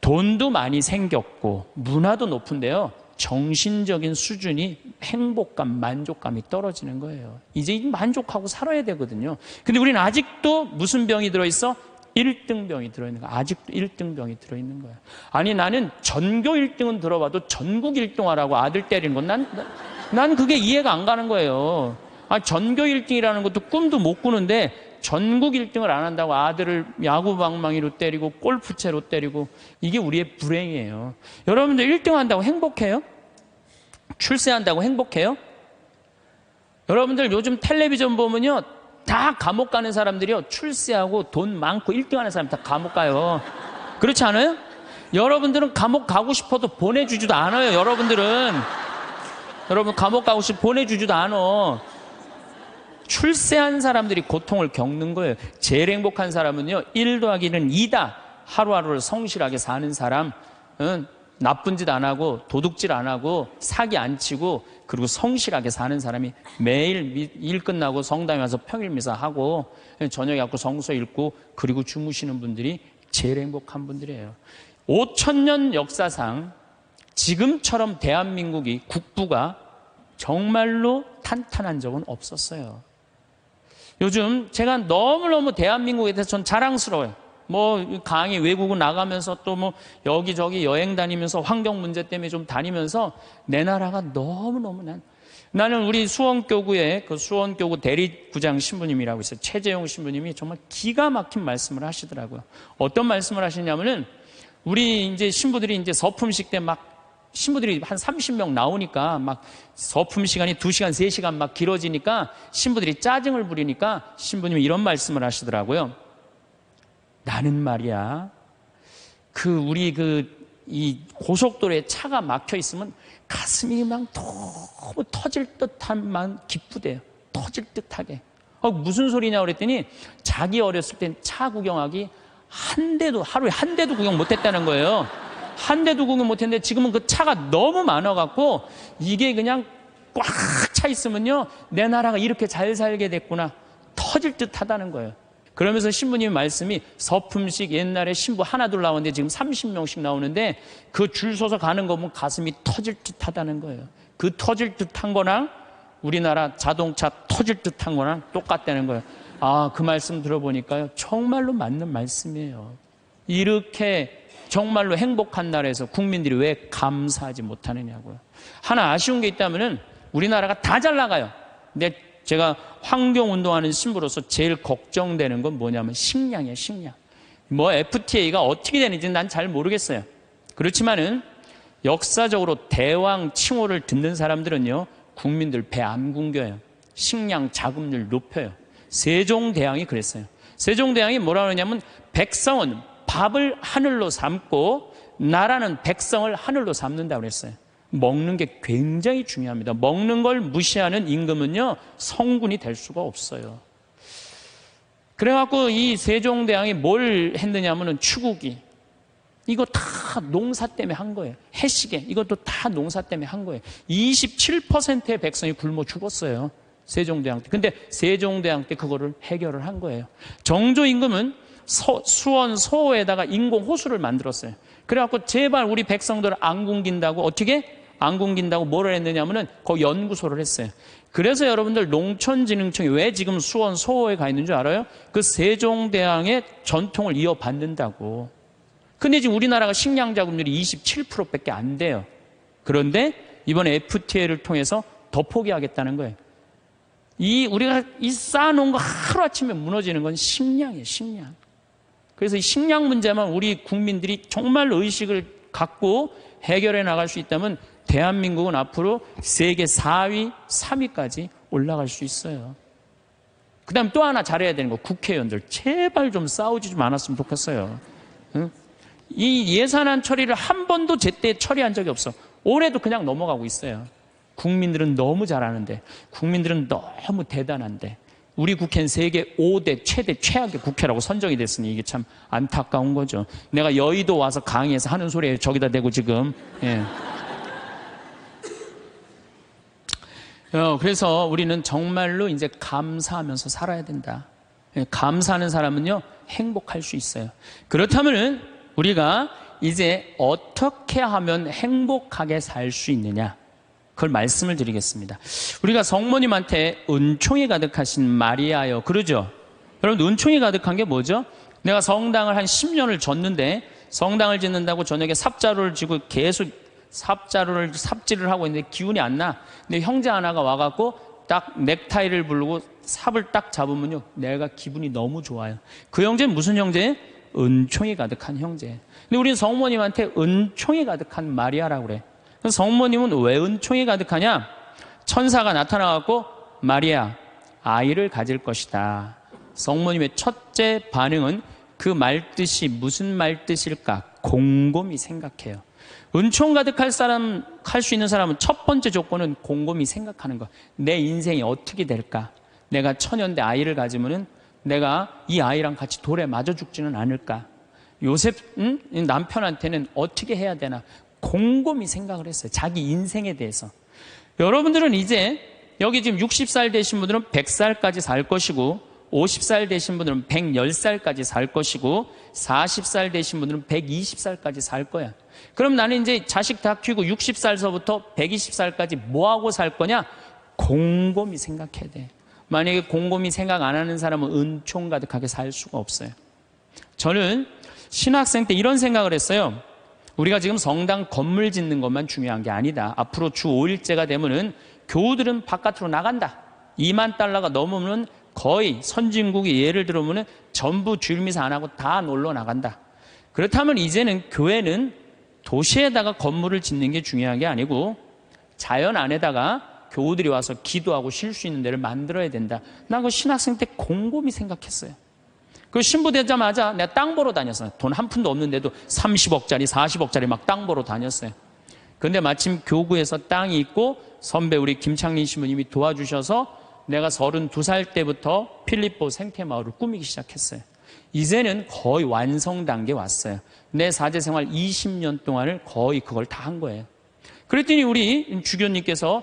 돈도 많이 생겼고 문화도 높은데요, 정신적인 수준이 행복감, 만족감이 떨어지는 거예요. 이제 만족하고 살아야 되거든요. 근데 우리는 아직도 무슨 병이 들어있어? 1등병이 들어있는 거야. 아직도 1등병이 들어있는 거야. 아니, 나는 전교 1등은 들어봐도 전국 1등 하라고 아들 때리는 건 난 그게 이해가 안 가는 거예요. 전교 1등이라는 것도 꿈도 못 꾸는데 전국 1등을 안 한다고 아들을 야구방망이로 때리고 골프채로 때리고, 이게 우리의 불행이에요. 여러분들 1등 한다고 행복해요? 출세한다고 행복해요? 여러분들 요즘 텔레비전 보면요, 다 감옥 가는 사람들이요, 출세하고 돈 많고 1등 하는 사람 다 감옥 가요. 그렇지 않아요? 여러분들은 감옥 가고 싶어도 보내주지도 않아요. 여러분 감옥 가고 싶어 보내주지도 않아. 출세한 사람들이 고통을 겪는 거예요. 제일 행복한 사람은요, 1 더하기는 2다. 하루하루를 성실하게 사는 사람, 나쁜 짓 안 하고 도둑질 안 하고 사기 안 치고 그리고 성실하게 사는 사람이 매일 일 끝나고 성당에 와서 평일 미사하고 저녁에 갖고 성서 읽고 그리고 주무시는 분들이 제일 행복한 분들이에요. 5,000년 역사상 지금처럼 대한민국이 국부가 정말로 탄탄한 적은 없었어요. 요즘 제가 너무너무 대한민국에 대해서 전 자랑스러워요. 강의 외국을 나가면서 또 여기저기 여행 다니면서 환경 문제 때문에 좀 다니면서 내 나라가 너무너무 나는 우리 수원교구의 그 수원교구 대리구장 신부님이라고 있어요. 최재용 신부님이 정말 기가 막힌 말씀을 하시더라고요. 어떤 말씀을 하시냐면은 우리 이제 신부들이 이제 서품식 때 신부들이 한 30명 나오니까 서품 시간이 2시간, 3시간 길어지니까 신부들이 짜증을 부리니까 신부님이 이런 말씀을 하시더라고요. 나는 말이야, 이 고속도로에 차가 막혀 있으면 가슴이 너무 터질 듯한 기쁘대요. 터질 듯하게. 무슨 소리냐 그랬더니 자기 어렸을 땐 차 구경하기 하루에 한 대도 구경 못 했다는 거예요. 한 대도 구경 못 했는데 지금은 그 차가 너무 많아갖고 이게 그냥 꽉 차 있으면요, 내 나라가 이렇게 잘 살게 됐구나. 터질 듯 하다는 거예요. 그러면서 신부님 말씀이 서품식 옛날에 신부 하나 둘 나오는데 지금 30명씩 나오는데 그 줄 서서 가는 거 보면 가슴이 터질 듯 하다는 거예요. 그 터질 듯한 거랑 우리나라 자동차 터질 듯한 거랑 똑같다는 거예요. 그 말씀 들어보니까요, 정말로 맞는 말씀이에요. 이렇게 정말로 행복한 나라에서 국민들이 왜 감사하지 못하느냐고요. 하나 아쉬운 게 있다면은 우리나라가 다 잘 나가요. 근데 제가 환경운동하는 신부로서 제일 걱정되는 건 뭐냐면 식량이에요, 식량. FTA가 어떻게 되는지 난 잘 모르겠어요. 그렇지만은 역사적으로 대왕 칭호를 듣는 사람들은요, 국민들 배 안 굶겨요. 식량 자급률 높여요. 세종대왕이 그랬어요. 세종대왕이 뭐라 그러냐면 백성은 밥을 하늘로 삼고 나라는 백성을 하늘로 삼는다고 그랬어요. 먹는 게 굉장히 중요합니다. 먹는 걸 무시하는 임금은요, 성군이 될 수가 없어요. 그래갖고 이 세종대왕이 뭘 했느냐면은 추국이 이거 다 농사 때문에 한 거예요. 해시계 이것도 다 농사 때문에 한 거예요. 27%의 백성이 굶어 죽었어요. 세종대왕 때. 근데 세종대왕 때 그거를 해결을 한 거예요. 정조 임금은 수원 소호에다가 인공 호수를 만들었어요. 그래갖고 제발 우리 백성들 안 굶긴다고 어떻게? 안 굶긴다고 뭐를 했느냐면은 거기 연구소를 했어요. 그래서 여러분들 농촌진흥청이 왜 지금 수원 소호에 가 있는 줄 알아요? 그 세종대왕의 전통을 이어받는다고. 근데 지금 우리나라가 식량 자급률이 27%밖에 안 돼요. 그런데 이번에 FTA를 통해서 더 포기하겠다는 거예요. 우리가 쌓아놓은 거 하루아침에 무너지는 건 식량이에요, 식량. 그래서 이 식량 문제만 우리 국민들이 정말 의식을 갖고 해결해 나갈 수 있다면 대한민국은 앞으로 세계 4위, 3위까지 올라갈 수 있어요. 그 다음 또 하나 잘해야 되는 거, 국회의원들. 제발 좀 싸우지 좀 않았으면 좋겠어요. 응? 이 예산안 처리를 한 번도 제때 처리한 적이 없어. 올해도 그냥 넘어가고 있어요. 국민들은 너무 잘하는데, 국민들은 너무 대단한데, 우리 국회는 세계 5대 최대 최악의 국회라고 선정이 됐으니 이게 참 안타까운 거죠. 내가 여의도 와서 강의해서 하는 소리에 저기다 대고 지금. 예. 그래서 우리는 정말로 이제 감사하면서 살아야 된다. 예, 감사하는 사람은요, 행복할 수 있어요. 그렇다면은 우리가 이제 어떻게 하면 행복하게 살 수 있느냐? 그걸 말씀을 드리겠습니다. 우리가 성모님한테 은총이 가득하신 마리아여, 그러죠? 여러분, 은총이 가득한 게 뭐죠? 내가 성당을 한 10년을 졌는데, 성당을 짓는다고 저녁에 삽자루를 쥐고 계속 삽질을 하고 있는데 기운이 안 나. 근데 형제 하나가 와갖고 딱 넥타이를 부르고 삽을 딱 잡으면요, 내가 기분이 너무 좋아요. 그 형제는 무슨 형제? 은총이 가득한 형제. 근데 우리는 성모님한테 은총이 가득한 마리아라고 그래. 성모님은 왜 은총이 가득하냐? 천사가 나타나갖고 마리아, 아이를 가질 것이다. 성모님의 첫째 반응은 그 말뜻이 무슨 말뜻일까? 곰곰이 생각해요. 은총 가득할 수 있는 사람은 첫 번째 조건은 곰곰이 생각하는 거. 내 인생이 어떻게 될까? 내가 처년대 아이를 가지면은 내가 이 아이랑 같이 돌에 맞아 죽지는 않을까? 요셉 남편한테는 어떻게 해야 되나? 곰곰이 생각을 했어요. 자기 인생에 대해서. 여러분들은 이제 여기 지금 60살 되신 분들은 100살까지 살 것이고, 50살 되신 분들은 110살까지 살 것이고, 40살 되신 분들은 120살까지 살 거야. 그럼 나는 이제 자식 다 키우고 60살서부터 120살까지 뭐하고 살 거냐? 곰곰이 생각해야 돼. 만약에 곰곰이 생각 안 하는 사람은 은총 가득하게 살 수가 없어요. 저는 신학생 때 이런 생각을 했어요. 우리가 지금 성당 건물 짓는 것만 중요한 게 아니다. 앞으로 주 5일째가 되면은 교우들은 바깥으로 나간다. 2만 달러가 넘으면 거의 선진국이 예를 들어보면 전부 주일미사 안 하고 다 놀러 나간다. 그렇다면 이제는 교회는 도시에다가 건물을 짓는 게 중요한 게 아니고 자연 안에다가 교우들이 와서 기도하고 쉴 수 있는 데를 만들어야 된다. 난 그 신학생 때 곰곰이 생각했어요. 그 신부 되자마자 내가 땅 보러 다녔어요. 돈 한 푼도 없는데도 30억짜리, 40억짜리 막 땅 보러 다녔어요. 근데 마침 교구에서 땅이 있고 선배 우리 김창린 신부님이 도와주셔서 내가 32살 때부터 필리포 생태마을을 꾸미기 시작했어요. 이제는 거의 완성 단계에 왔어요. 내 사제생활 20년 동안을 거의 그걸 다 한 거예요. 그랬더니 우리 주교님께서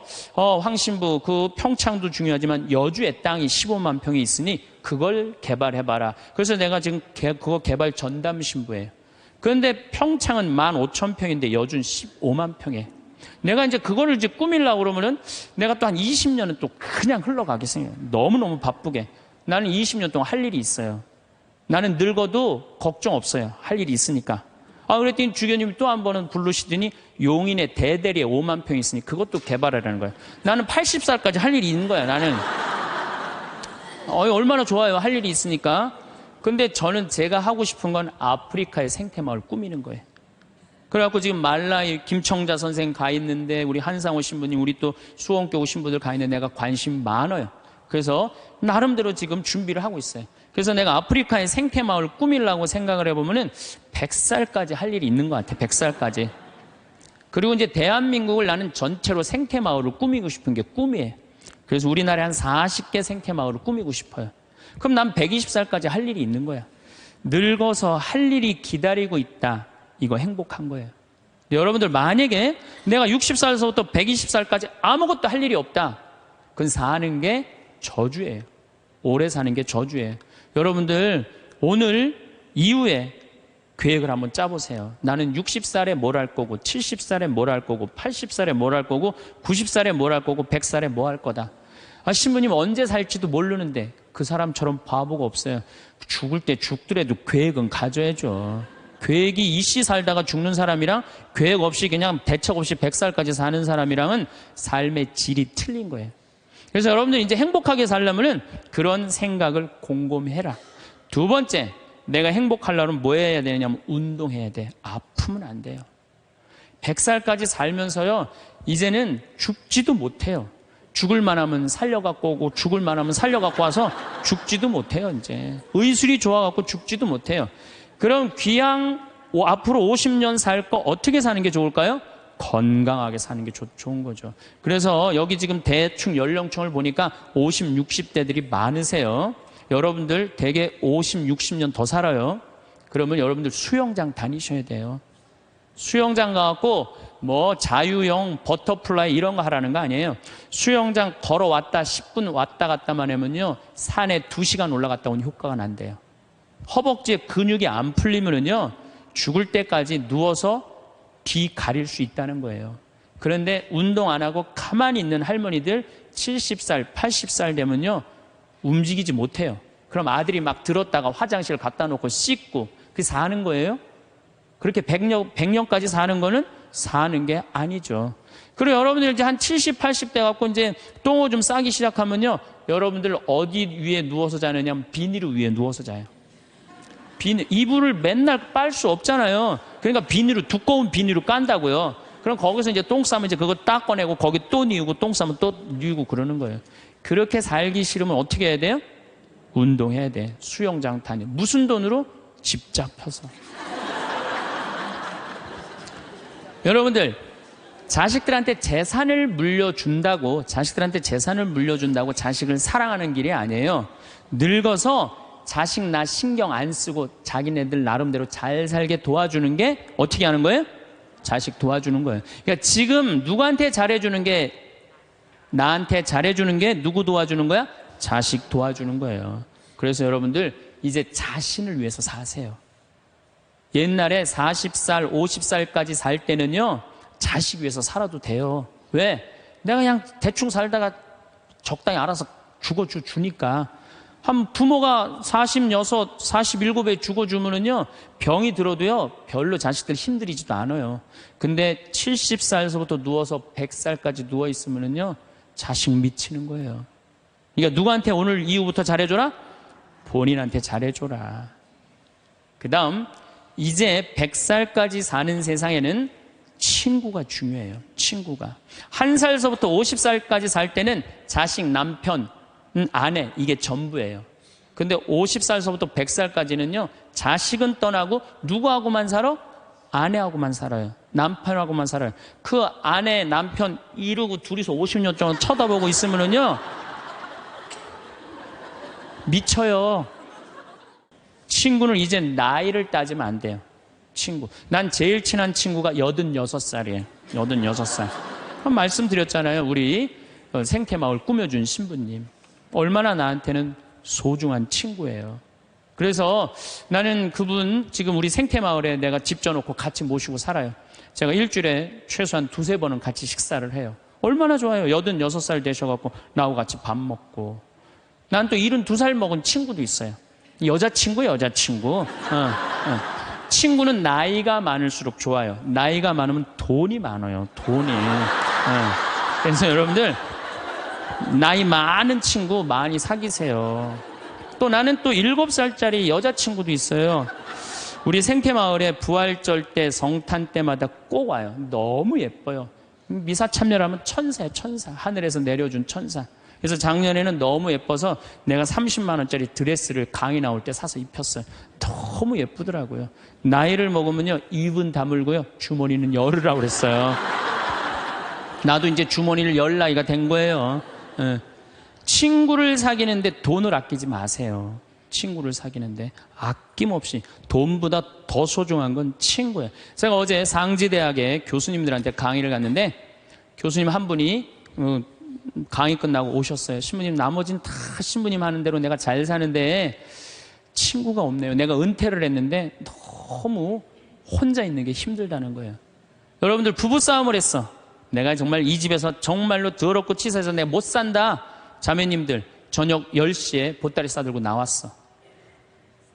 황 신부 그 평창도 중요하지만 여주의 땅이 15만 평이 있으니 그걸 개발해봐라. 그래서 내가 지금 그거 개발 전담 신부예요. 그런데 평창은 15,000평인데 여주는 15만 평에. 내가 이제 그거를 이제 꾸밀려고 그러면은 내가 또 한 20년은 또 그냥 흘러가겠어요. 너무너무 바쁘게. 나는 20년 동안 할 일이 있어요. 나는 늙어도 걱정 없어요. 할 일이 있으니까. 그랬더니 주교님이 또 한 번은 부르시더니 용인에 대대리에 5만 평이 있으니 그것도 개발하라는 거예요. 나는 80살까지 할 일이 있는 거야, 나는. 얼마나 좋아요, 할 일이 있으니까. 근데 저는 제가 하고 싶은 건 아프리카의 생태마을 꾸미는 거예요. 그래갖고 지금 말라이 김청자 선생 가 있는데 우리 한상호 신부님, 우리 또 수원교구 신부들 가 있는데 내가 관심 많아요. 그래서 나름대로 지금 준비를 하고 있어요. 그래서 내가 아프리카의 생태마을 꾸밀라고 생각을 해보면은 100살까지 할 일이 있는 것 같아. 100살까지. 그리고 이제 대한민국을 나는 전체로 생태마을을 꾸미고 싶은 게 꿈이에요. 그래서 우리나라에 한 40개 생태마을을 꾸미고 싶어요. 그럼 난 120살까지 할 일이 있는 거야. 늙어서 할 일이 기다리고 있다. 이거 행복한 거예요. 여러분들 만약에 내가 60살에서부터 120살까지 아무것도 할 일이 없다. 그건 사는 게 저주예요. 오래 사는 게 저주예요. 여러분들 오늘 이후에 계획을 한번 짜보세요. 나는 60살에 뭘 할 거고 70살에 뭘 할 거고 80살에 뭘 할 거고 90살에 뭘 할 거고 100살에 뭐 할 거다. 신부님 언제 살지도 모르는데 그 사람처럼 바보가 없어요. 죽을 때 죽더라도 계획은 가져야죠. 계획이 이씨 살다가 죽는 사람이랑 계획 없이 그냥 대책 없이 100살까지 사는 사람이랑은 삶의 질이 틀린 거예요. 그래서 여러분들 이제 행복하게 살려면은 그런 생각을 곰곰해라. 두 번째, 내가 행복하려면 뭐 해야 되냐면 운동해야 돼. 아프면 안 돼요. 100살까지 살면서요, 이제는 죽지도 못해요. 죽을 만하면 살려갖고 오고 죽을 만하면 살려갖고 와서 죽지도 못해요. 이제 의술이 좋아갖고 죽지도 못해요. 그럼 귀양 앞으로 50년 살 거 어떻게 사는 게 좋을까요? 건강하게 사는 게 좋은 거죠. 그래서 여기 지금 대충 연령층을 보니까 50, 60대들이 많으세요. 여러분들 대개 50, 60년 더 살아요. 그러면 여러분들 수영장 다니셔야 돼요. 수영장 가갖고 뭐 자유형, 버터플라이 이런 거 하라는 거 아니에요. 수영장 걸어왔다 10분 왔다 갔다만 하면요, 산에 2시간 올라갔다 온 효과가 난대요. 허벅지에 근육이 안 풀리면은요, 죽을 때까지 누워서 뒤 가릴 수 있다는 거예요. 그런데 운동 안 하고 가만히 있는 할머니들 70살, 80살 되면요, 움직이지 못해요. 그럼 아들이 막 들었다가 화장실 갖다 놓고 씻고 그게 사는 거예요? 그렇게 100년까지 사는 거는 사는 게 아니죠. 그리고 여러분들 이제 한 70, 80대 갖고 이제 똥오줌 싸기 시작하면요, 여러분들 어디 위에 누워서 자느냐면 비닐 위에 누워서 자요. 이불을 맨날 빨 수 없잖아요. 그러니까 두꺼운 비닐로 깐다고요. 그럼 거기서 이제 똥 싸면 이제 그거 딱 꺼내고 거기 또 뉘우고 똥 싸면 또 뉘우고 그러는 거예요. 그렇게 살기 싫으면 어떻게 해야 돼요? 운동해야 돼. 수영장 다니. 무슨 돈으로? 집 잡혀서. 여러분들, 자식들한테 재산을 물려준다고 자식을 사랑하는 길이 아니에요. 늙어서 자식 나 신경 안 쓰고 자기네들 나름대로 잘 살게 도와주는 게 어떻게 하는 거예요? 자식 도와주는 거예요. 그러니까 지금 누구한테 잘해주는 게, 나한테 잘해주는 게 누구 도와주는 거야? 자식 도와주는 거예요. 그래서 여러분들 이제 자신을 위해서 사세요. 옛날에 40살, 50살까지 살 때는요, 자식 위해서 살아도 돼요. 왜? 내가 그냥 대충 살다가 적당히 알아서 죽어주니까. 한 부모가 46, 47에 죽어주면은요, 병이 들어도요, 별로 자식들 힘들이지도 않아요. 근데 70살에서부터 누워서 100살까지 누워있으면은요, 자식 미치는 거예요. 그러니까 누구한테 오늘 이후부터 잘해줘라? 본인한테 잘해줘라. 그 다음, 이제 100살까지 사는 세상에는 친구가 중요해요. 친구가. 1살서부터 50살까지 살 때는 자식, 남편, 아내, 이게 전부예요. 근데 50살서부터 100살까지는요, 자식은 떠나고 누구하고만 살아? 아내하고만 살아요. 남편하고만 살아요. 그 아내, 남편 이러고 둘이서 50년 동안 쳐다보고 있으면은요, 미쳐요. 친구는 이제 나이를 따지면 안 돼요. 친구. 난 제일 친한 친구가 86살이에요. 86살. 말씀드렸잖아요. 우리 생태마을 꾸며준 신부님. 얼마나 나한테는 소중한 친구예요. 그래서 나는 그분 지금 우리 생태마을에 내가 집 져놓고 같이 모시고 살아요. 제가 일주일에 최소한 2-3번은 같이 식사를 해요. 얼마나 좋아요. 86살 되셔갖고 나하고 같이 밥 먹고. 난 또 72살 먹은 친구도 있어요. 여자친구. 친구는 나이가 많을수록 좋아요. 나이가 많으면 돈이 많아요. 돈이. 그래서 여러분들 나이 많은 친구 많이 사귀세요. 또 나는 또 7살짜리 여자친구도 있어요. 우리 생태마을에 부활절 때 성탄 때마다 꼭 와요. 너무 예뻐요. 미사 참여하면 천사예요, 천사. 하늘에서 내려준 천사. 그래서 작년에는 너무 예뻐서 내가 30만 원짜리 드레스를 강의 나올 때 사서 입혔어요. 너무 예쁘더라고요. 나이를 먹으면요, 입은 다물고요, 주머니는 열으라고 그랬어요. 나도 이제 주머니를 열 나이가 된 거예요. 예. 친구를 사귀는데 돈을 아끼지 마세요. 친구를 사귀는데 아낌없이. 돈보다 더 소중한 건 친구예요. 제가 어제 상지대학에 교수님들한테 강의를 갔는데 교수님 한 분이 강의 끝나고 오셨어요. 신부님, 나머지는 다 신부님 하는 대로 내가 잘 사는데 친구가 없네요. 내가 은퇴를 했는데 너무 혼자 있는 게 힘들다는 거예요. 여러분들, 부부싸움을 했어. 내가 정말 이 집에서 정말로 더럽고 치사해서 내가 못 산다. 자매님들, 저녁 10시에 보따리 싸들고 나왔어.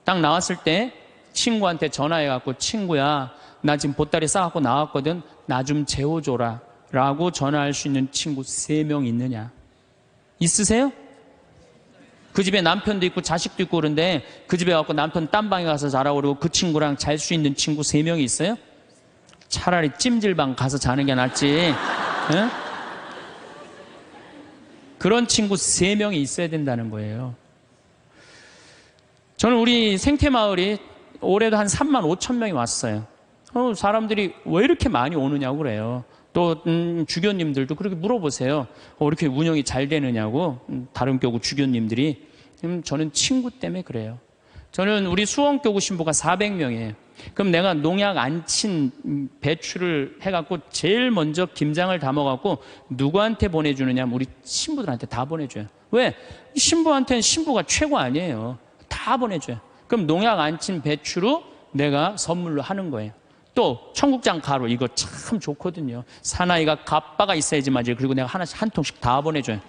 딱 나왔을 때 친구한테 전화해갖고, 친구야, 나 지금 보따리 싸갖고 나왔거든. 나 좀 재워줘라 라고 전화할 수 있는 친구 3명 있느냐? 있으세요? 그 집에 남편도 있고 자식도 있고 그런데 그 집에 가서 남편 딴 방에 가서 자라고 그러고 그 친구랑 잘 수 있는 친구 3명이 있어요? 차라리 찜질방 가서 자는 게 낫지. 에? 그런 친구 3명이 있어야 된다는 거예요. 저는 우리 생태마을이 올해도 한 3만 5천 명이 왔어요. 사람들이 왜 이렇게 많이 오느냐고 그래요. 또 주교님들도 그렇게 물어보세요. 이렇게 운영이 잘 되느냐고, 다른 교구 주교님들이. 저는 친구 때문에 그래요. 저는 우리 수원교구 신부가 400명이에요. 그럼 내가 농약 안 친 배추를 해갖고 제일 먼저 김장을 담아갖고 누구한테 보내주느냐? 우리 신부들한테 다 보내줘요. 왜? 신부한테는 신부가 최고 아니에요. 다 보내줘요. 그럼 농약 안 친 배추로 내가 선물로 하는 거예요. 또 청국장 가루, 이거 참 좋거든요. 사나이가 갑바가 있어야지 맞아요. 그리고 내가 하나씩 한 통씩 다 보내줘요.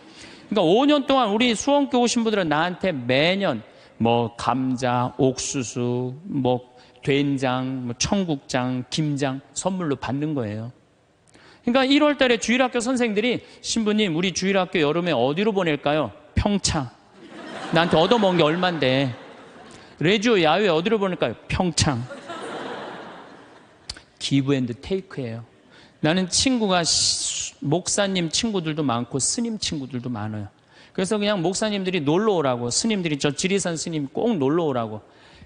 그러니까 5년 동안 우리 수원교구 신부들은 나한테 매년 뭐 감자, 옥수수, 뭐 된장, 뭐 청국장, 김장 선물로 받는 거예요. 그러니까 1월 달에 주일학교 선생들이, 신부님, 우리 주일학교 여름에 어디로 보낼까요? 평창. 나한테 얻어먹은 게 얼만데. 레지오 야외 어디로 보낼까요? 평창. 기브 앤드 테이크예요. 나는 친구가 목사님 친구들도 많고 스님 친구들도 많아요. 그래서 그냥 목사님들이 놀러 오라고, 스님들이 저 지리산 스님 꼭 놀러 오라고.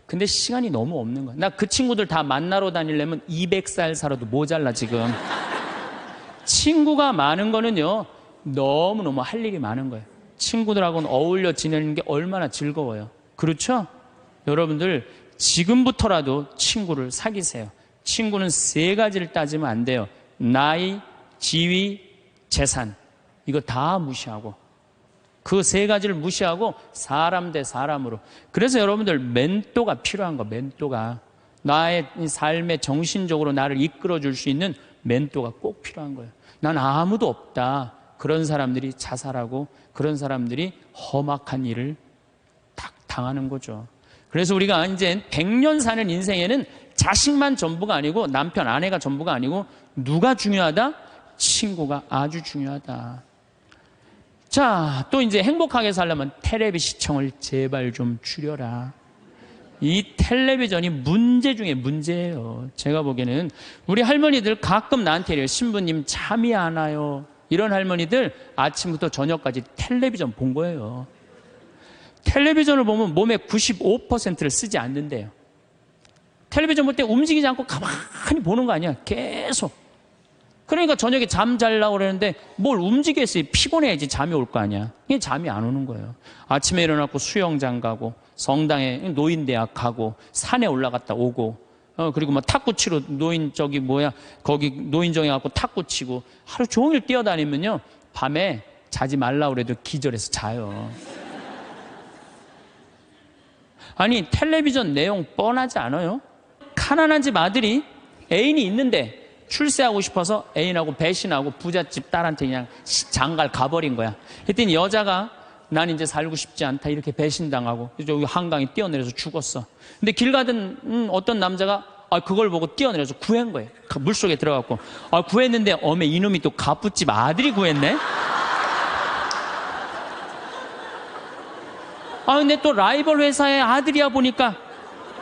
근데 시간이 너무 없는 거야. 나 그 친구들 다 만나러 다니려면 200살 살아도 모자라 지금. 친구가 많은 거는요, 너무너무 할 일이 많은 거예요. 친구들하고는 어울려 지내는 게 얼마나 즐거워요. 그렇죠? 여러분들, 지금부터라도 친구를 사귀세요. 친구는 3가지를 따지면 안 돼요. 나이, 지위, 재산. 이거 다 무시하고, 그 3가지를 무시하고 사람 대 사람으로. 그래서 여러분들, 멘토가 필요한 거. 멘토가 나의 삶에 정신적으로 나를 이끌어 줄 수 있는 멘토가 꼭 필요한 거예요. 난 아무도 없다. 그런 사람들이 자살하고 그런 사람들이 험악한 일을 딱 당하는 거죠. 그래서 우리가 이제 100년 사는 인생에는 자식만 전부가 아니고, 남편, 아내가 전부가 아니고, 누가 중요하다? 친구가 아주 중요하다. 자, 또 이제 행복하게 살려면 텔레비 시청을 제발 좀 줄여라. 이 텔레비전이 문제 중에 문제예요. 제가 보기에는 우리 할머니들 가끔 나한테 이래요. 신부님, 잠이 안 와요. 이런 할머니들 아침부터 저녁까지 텔레비전 본 거예요. 텔레비전을 보면 몸의 95%를 쓰지 않는데요. 텔레비전 볼 때 움직이지 않고 가만히 보는 거 아니야. 계속. 그러니까 저녁에 잠 자려고 그러는데 뭘 움직였어요. 피곤해야지 잠이 올 거 아니야. 이게 잠이 안 오는 거예요. 아침에 일어나고 수영장 가고, 성당에 노인대학 가고, 산에 올라갔다 오고, 그리고 뭐 탁구 치러 거기 노인정에 가고 탁구 치고, 하루 종일 뛰어다니면요, 밤에 자지 말라고 그래도 기절해서 자요. 아니, 텔레비전 내용 뻔하지 않아요? 가난한 집 아들이 애인이 있는데 출세하고 싶어서 애인하고 배신하고 부잣집 딸한테 그냥 장갈 가버린 거야. 그랬더니 여자가, 난 이제 살고 싶지 않다, 이렇게 배신당하고 여기 한강에 뛰어내려서 죽었어. 근데 길 가던 어떤 남자가 그걸 보고 뛰어내려서 구한 거예요. 물속에 들어갔고, 구했는데 어메, 이놈이 또 갑부집 아들이 구했네. 근데 또 라이벌 회사의 아들이야 보니까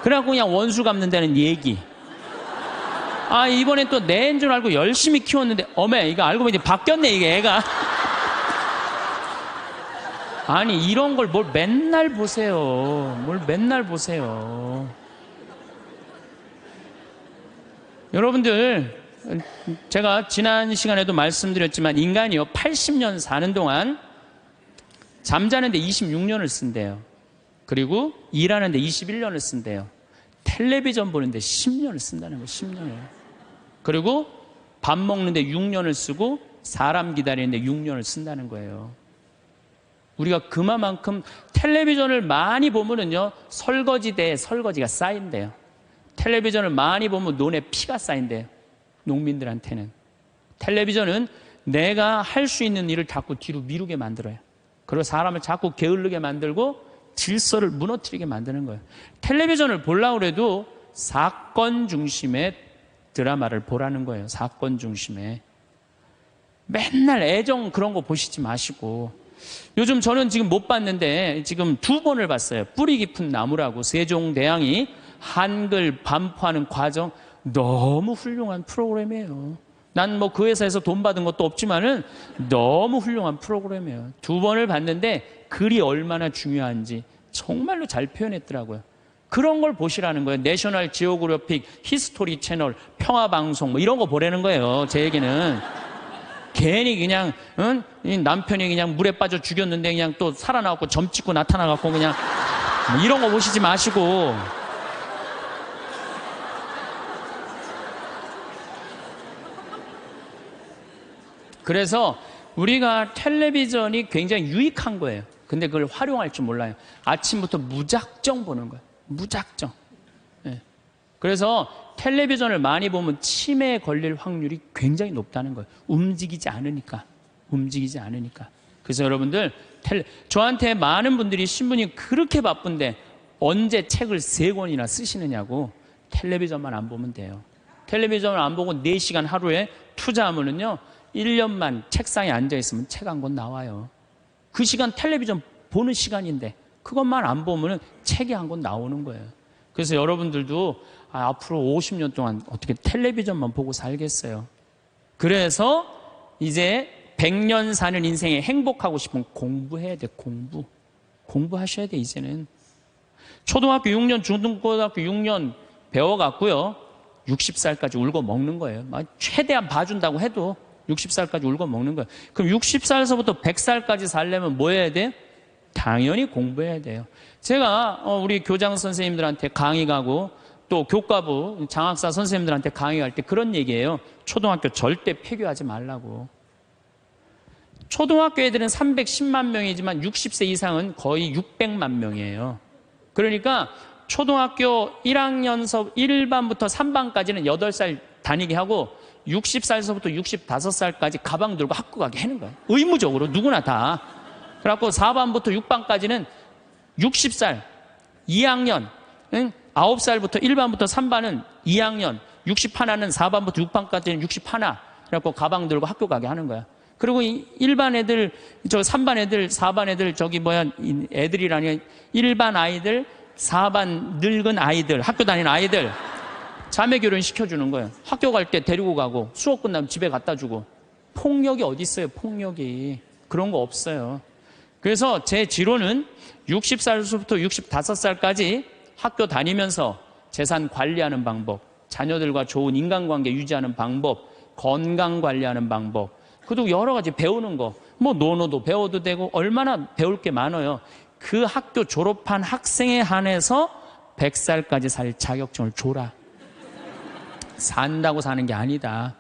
그래갖고 그냥 원수 갚는다는 얘기. 아, 이번엔 또 내인 줄 알고 열심히 키웠는데, 어메, 이거 알고 보니 바뀌었네, 이게 애가. 아니, 이런 걸 뭘 맨날 보세요. 뭘 맨날 보세요. 여러분들, 제가 지난 시간에도 말씀드렸지만, 인간이요, 80년 사는 동안 잠자는데 26년을 쓴대요. 그리고 일하는데 21년을 쓴대요. 텔레비전 보는데 10년을 쓴다는 거예요. 10년을. 그리고 밥 먹는데 6년을 쓰고 사람 기다리는데 6년을 쓴다는 거예요. 우리가 그만큼 텔레비전을 많이 보면은요, 설거지대에 설거지가 쌓인대요. 텔레비전을 많이 보면 눈에 피가 쌓인대요. 농민들한테는. 텔레비전은 내가 할 수 있는 일을 자꾸 뒤로 미루게 만들어요. 그리고 사람을 자꾸 게을르게 만들고 질서를 무너뜨리게 만드는 거예요. 텔레비전을 보려고 해도 사건 중심의 드라마를 보라는 거예요. 사건 중심의. 맨날 애정 그런 거 보시지 마시고. 요즘 저는 지금 못 봤는데 지금 2번을 봤어요. 뿌리 깊은 나무라고 세종대왕이 한글 반포하는 과정. 너무 훌륭한 프로그램이에요. 난 뭐 그 회사에서 돈 받은 것도 없지만은 너무 훌륭한 프로그램이에요. 2번을 봤는데 글이 얼마나 중요한지 정말로 잘 표현했더라고요. 그런 걸 보시라는 거예요. 내셔널 지오그래픽, 히스토리 채널, 평화방송 뭐 이런 거 보라는 거예요. 제 얘기는. 괜히 그냥 이 남편이 그냥 물에 빠져 죽였는데 그냥 또 살아나갖고 점 찍고 나타나갖고 그냥 뭐 이런 거 보시지 마시고. 그래서 우리가 텔레비전이 굉장히 유익한 거예요. 근데 그걸 활용할 줄 몰라요. 아침부터 무작정 보는 거예요. 무작정. 네. 그래서 텔레비전을 많이 보면 치매에 걸릴 확률이 굉장히 높다는 거예요. 움직이지 않으니까. 움직이지 않으니까. 그래서 여러분들, 저한테 많은 분들이 신부님 그렇게 바쁜데 언제 책을 3권이나 쓰시느냐고. 텔레비전만 안 보면 돼요. 텔레비전을 안 보고 4시간 하루에 투자하면은요, 1년만 책상에 앉아있으면 책 한 권 나와요. 그 시간 텔레비전 보는 시간인데 그것만 안 보면 책이 한 권 나오는 거예요. 그래서 여러분들도 앞으로 50년 동안 어떻게 텔레비전만 보고 살겠어요. 그래서 이제 100년 사는 인생에 행복하고 싶으면 공부해야 돼. 공부하셔야 돼. 이제는 초등학교 6년 중등고등학교 6년 배워갖고요 60살까지 울고 먹는 거예요. 최대한 봐준다고 해도 60살까지 울고 먹는 거예요. 그럼 60살에서부터 100살까지 살려면 뭐 해야 돼? 당연히 공부해야 돼요. 제가 우리 교장 선생님들한테 강의 가고 또 교과부 장학사 선생님들한테 강의 갈 때 그런 얘기예요. 초등학교 절대 폐교하지 말라고. 초등학교 애들은 310만 명이지만 60세 이상은 거의 600만 명이에요. 그러니까 초등학교 1학년서 1반부터 3반까지는 8살 다니게 하고 60살서부터 65살까지 가방 들고 학교 가게 하는 거예요. 의무적으로 누구나 다. 그래갖고 4반부터 6반까지는 60살 2학년 9살부터 1반부터 3반은 2학년 61는 4반부터 6반까지는 61. 그래갖고 가방 들고 학교 가게 하는 거야. 그리고 1반 애들, 3반 애들, 4반 애들, 애들이라니 1반 아이들, 4반 늙은 아이들, 학교 다니는 아이들 자매 결혼 시켜주는 거예요. 학교 갈 때 데리고 가고 수업 끝나면 집에 갖다 주고. 폭력이 어디 있어요? 폭력이. 그런 거 없어요. 그래서 제 지론은 60살부터 65살까지 학교 다니면서 재산 관리하는 방법, 자녀들과 좋은 인간관계 유지하는 방법, 건강 관리하는 방법, 그리고 여러 가지 배우는 거, 뭐 논어도 배워도 되고 얼마나 배울 게 많아요. 그 학교 졸업한 학생에 한해서 100살까지 살 자격증을 줘라. 산다고 사는 게 아니다.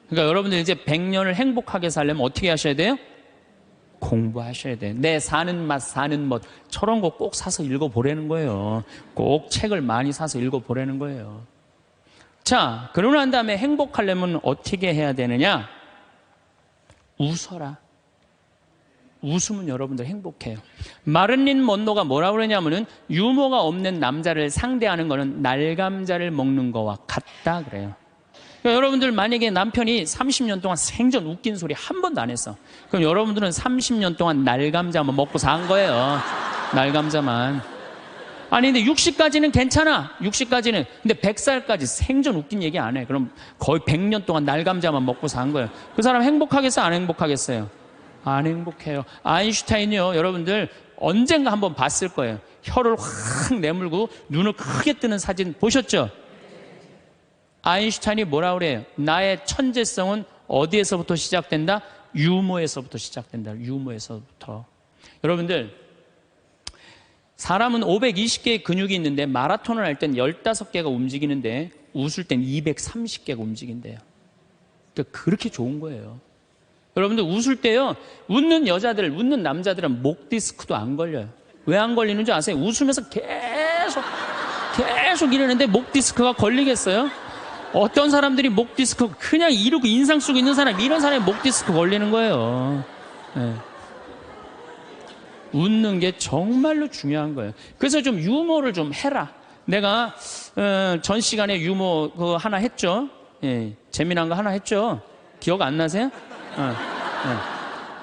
그러니까 여러분들 이제 100년을 행복하게 살려면 어떻게 하셔야 돼요? 공부하셔야 돼요. 내 사는 맛, 사는 멋. 저런 거 꼭 사서 읽어보라는 거예요. 꼭 책을 많이 사서 읽어보라는 거예요. 자, 그러고 난 다음에 행복하려면 어떻게 해야 되느냐? 웃어라. 웃으면 여러분들 행복해요. 마를린 먼로가 뭐라고 그러냐면은 유머가 없는 남자를 상대하는 거는 날감자를 먹는 거와 같다 그래요. 그러니까 여러분들 만약에 남편이 30년 동안 생전 웃긴 소리 한 번도 안 했어. 그럼 여러분들은 30년 동안 날감자만 먹고 산 거예요. 날감자만. 아니 근데 60까지는 괜찮아. 60까지는. 근데 100살까지 생전 웃긴 얘기 안 해. 그럼 거의 100년 동안 날감자만 먹고 산 거예요. 그 사람 행복하겠어요? 안 행복하겠어요? 안 행복해요. 아인슈타인이요. 여러분들 언젠가 한번 봤을 거예요. 혀를 확 내물고 눈을 크게 뜨는 사진 보셨죠? 아인슈타인이 뭐라 그래요? 나의 천재성은 어디에서부터 시작된다? 유머에서부터 시작된다. 유머에서부터. 여러분들, 사람은 520개의 근육이 있는데 마라톤을 할 땐 15개가 움직이는데 웃을 땐 230개가 움직인대요. 그러니까 그렇게 좋은 거예요. 여러분들 웃을 때요, 웃는 여자들, 웃는 남자들은 목 디스크도 안 걸려요. 왜 안 걸리는 줄 아세요? 웃으면서 계속 이러는데 목 디스크가 걸리겠어요? 어떤 사람들이 목 디스크 그냥 이러고 인상 쓰고 있는 사람, 이런 사람이 목 디스크 걸리는 거예요. 네. 웃는 게 정말로 중요한 거예요. 그래서 좀 유머를 좀 해라. 내가 전 시간에 유머 그거 하나 했죠. 예, 재미난 거 하나 했죠. 기억 안 나세요?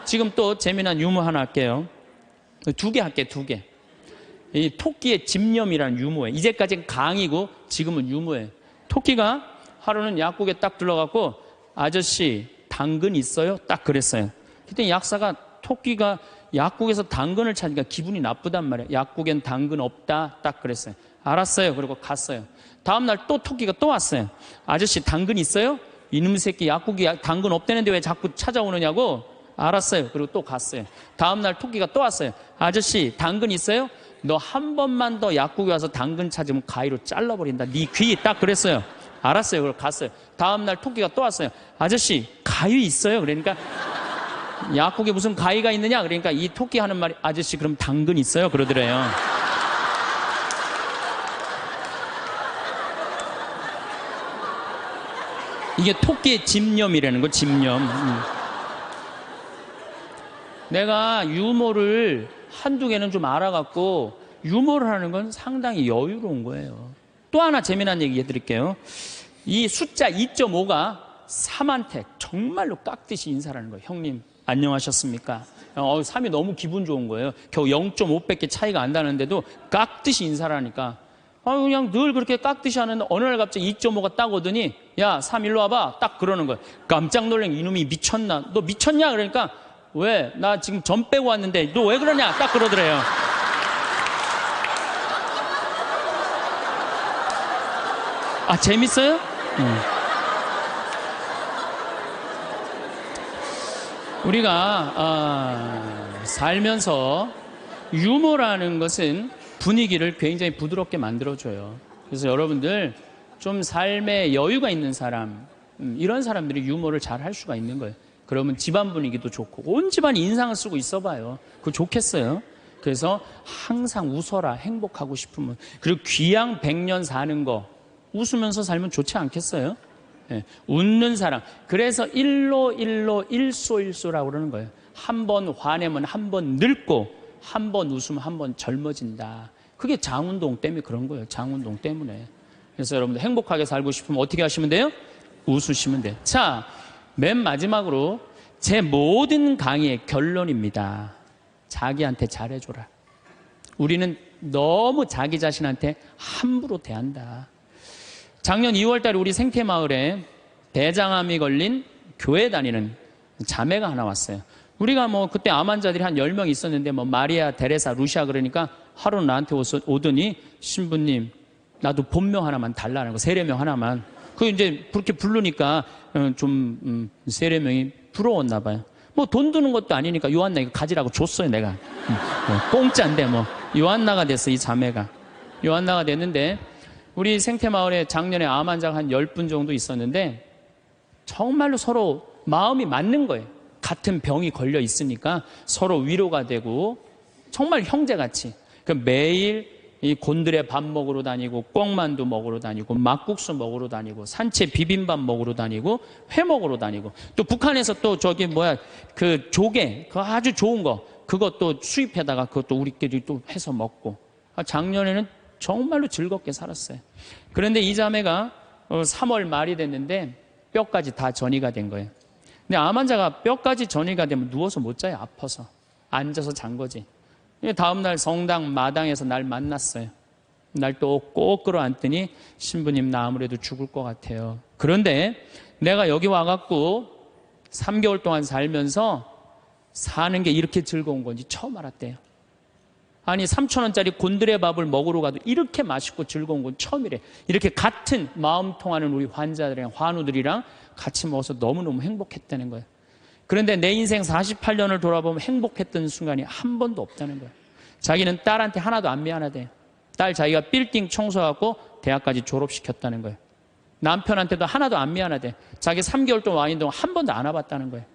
지금 또 재미난 유머 하나 할게요. 2개 할게요. 2개. 이 토끼의 집념이라는 유머예요. 이제까지는 강의고 지금은 유머예요. 토끼가 하루는 약국에 딱 들러갖고 아저씨 당근 있어요? 딱 그랬어요. 그때 약사가 토끼가 약국에서 당근을 찾으니까 기분이 나쁘단 말이에요. 약국엔 당근 없다 딱 그랬어요. 알았어요. 그리고 갔어요. 다음날 또 토끼가 또 왔어요. 아저씨 당근 있어요? 이놈 새끼 약국에 당근 없다는데 왜 자꾸 찾아오느냐고. 알았어요. 그리고 또 갔어요. 다음날 토끼가 또 왔어요. 아저씨 당근 있어요? 너 한 번만 더 약국에 와서 당근 찾으면 가위로 잘라버린다. 네 귀 딱 그랬어요. 알았어요. 그리고 갔어요. 다음날 토끼가 또 왔어요. 아저씨 가위 있어요? 그러니까 약국에 무슨 가위가 있느냐? 그러니까 이 토끼 하는 말이 아저씨 그럼 당근 있어요? 그러더래요. 이게 토끼의 집념이라는 거, 집념. 내가 유머를 한두 개는 좀 알아갖고 유머를 하는 건 상당히 여유로운 거예요. 또 하나 재미난 얘기 해드릴게요. 이 숫자 2.5가 3한테 정말로 깍듯이 인사를 하는 거예요. 형님 안녕하셨습니까? 3이 너무 기분 좋은 거예요. 겨우 0.5밖에 차이가 안 나는데도 깍듯이 인사를 하니까 그냥 늘 그렇게 깍듯이 하는데 어느 날 갑자기 2.5가 딱 오더니 야 3 일로 와봐 딱 그러는 거예요. 깜짝 놀란 이놈이 미쳤나? 너 미쳤냐? 그러니까 왜? 나 지금 전 빼고 왔는데 너 왜 그러냐? 딱 그러더래요. 아 재밌어요? 우리가 살면서 유머라는 것은 분위기를 굉장히 부드럽게 만들어줘요. 그래서 여러분들 좀 삶에 여유가 있는 사람, 이런 사람들이 유머를 잘 할 수가 있는 거예요. 그러면 집안 분위기도 좋고 온 집안이 인상을 쓰고 있어봐요. 그거 좋겠어요. 그래서 항상 웃어라. 행복하고 싶으면. 그리고 귀양 100년 사는 거 웃으면서 살면 좋지 않겠어요? 네. 웃는 사람. 그래서 일소일소라고 그러는 거예요. 한 번 화내면 한 번 늙고 한 번 웃으면 한 번 젊어진다. 그게 장운동 때문에 그런 거예요. 장운동 때문에. 그래서 여러분들 행복하게 살고 싶으면 어떻게 하시면 돼요? 웃으시면 돼요. 자, 맨 마지막으로 제 모든 강의의 결론입니다. 자기한테 잘해줘라. 우리는 너무 자기 자신한테 함부로 대한다. 작년 2월 달에 우리 생태마을에 대장암이 걸린 교회 다니는 자매가 하나 왔어요. 우리가 그때 암 환자들이 한 10명 있었는데 마리아, 데레사, 루시아 그러니까 하루 나한테 오더니 신부님 나도 본명 하나만 달라는 거, 세례명 하나만. 그 이제 그렇게 부르니까 좀 세례명이 부러웠나 봐요. 돈 드는 것도 아니니까 요한나 이거 가지라고 줬어요 내가. 공짜인데 요한나가 됐어 이 자매가. 요한나가 됐는데 우리 생태마을에 작년에 암 환자가 한 10분 정도 있었는데 정말로 서로 마음이 맞는 거예요. 같은 병이 걸려 있으니까 서로 위로가 되고 정말 형제같이. 매일 이 곤드레 밥 먹으러 다니고 꽁만두 먹으러 다니고 막국수 먹으러 다니고 산채 비빔밥 먹으러 다니고 회 먹으러 다니고 또 북한에서 또 그 조개 그 아주 좋은 거 그것도 수입해다가 그것도 우리끼리 또 해서 먹고 작년에는 정말로 즐겁게 살았어요. 그런데 이 자매가 3월 말이 됐는데 뼈까지 다 전이가 된 거예요. 근데 암 환자가 뼈까지 전이가 되면 누워서 못 자요. 아파서. 앉아서 잔 거지. 다음날 성당 마당에서 날 만났어요. 날 또 꼭 끌어안더니 신부님 나 아무래도 죽을 것 같아요. 그런데 내가 여기 와갖고 3개월 동안 살면서 사는 게 이렇게 즐거운 건지 처음 알았대요. 아니 3,000원짜리 곤드레밥을 먹으러 가도 이렇게 맛있고 즐거운 건 처음이래. 이렇게 같은 마음 통하는 우리 환자들이랑 환우들이랑 같이 먹어서 너무너무 행복했다는 거예요. 그런데 내 인생 48년을 돌아보면 행복했던 순간이 한 번도 없다는 거예요. 자기는 딸한테 하나도 안 미안하대요. 딸 자기가 빌딩 청소하고 대학까지 졸업시켰다는 거예요. 남편한테도 하나도 안 미안하대. 자기 3개월 동안 와 있는 동안 한 번도 안 와봤다는 거예요.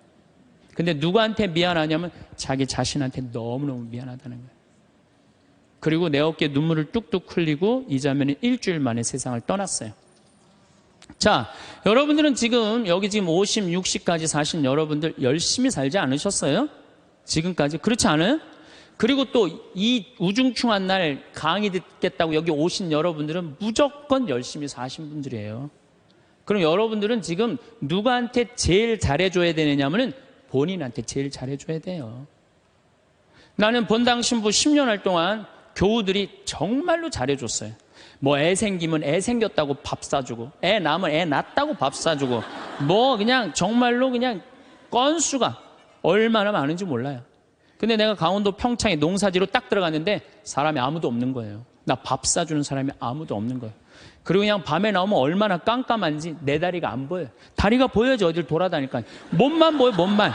근데 누구한테 미안하냐면 자기 자신한테 너무너무 미안하다는 거예요. 그리고 내 어깨에 눈물을 뚝뚝 흘리고 이 자매는 일주일 만에 세상을 떠났어요. 자, 여러분들은 지금 여기 지금 50, 60까지 사신 여러분들 열심히 살지 않으셨어요? 지금까지? 그렇지 않아요? 그리고 또 이 우중충한 날 강의 듣겠다고 여기 오신 여러분들은 무조건 열심히 사신 분들이에요. 그럼 여러분들은 지금 누구한테 제일 잘해줘야 되느냐면은 본인한테 제일 잘해줘야 돼요. 나는 본당 신부 10년 할 동안 교우들이 정말로 잘해줬어요. 뭐 애 생기면 애 생겼다고 밥 사주고, 애 낳으면 애 낳았다고 밥 사주고, 뭐 그냥 정말로 그냥 건수가 얼마나 많은지 몰라요. 근데 내가 강원도 평창에 농사지로 딱 들어갔는데 사람이 아무도 없는 거예요. 나 밥 사주는 사람이 아무도 없는 거예요. 그리고 그냥 밤에 나오면 얼마나 깜깜한지 내 다리가 안 보여요. 다리가 보여야지 어딜 돌아다니까. 몸만 보여, 몸만.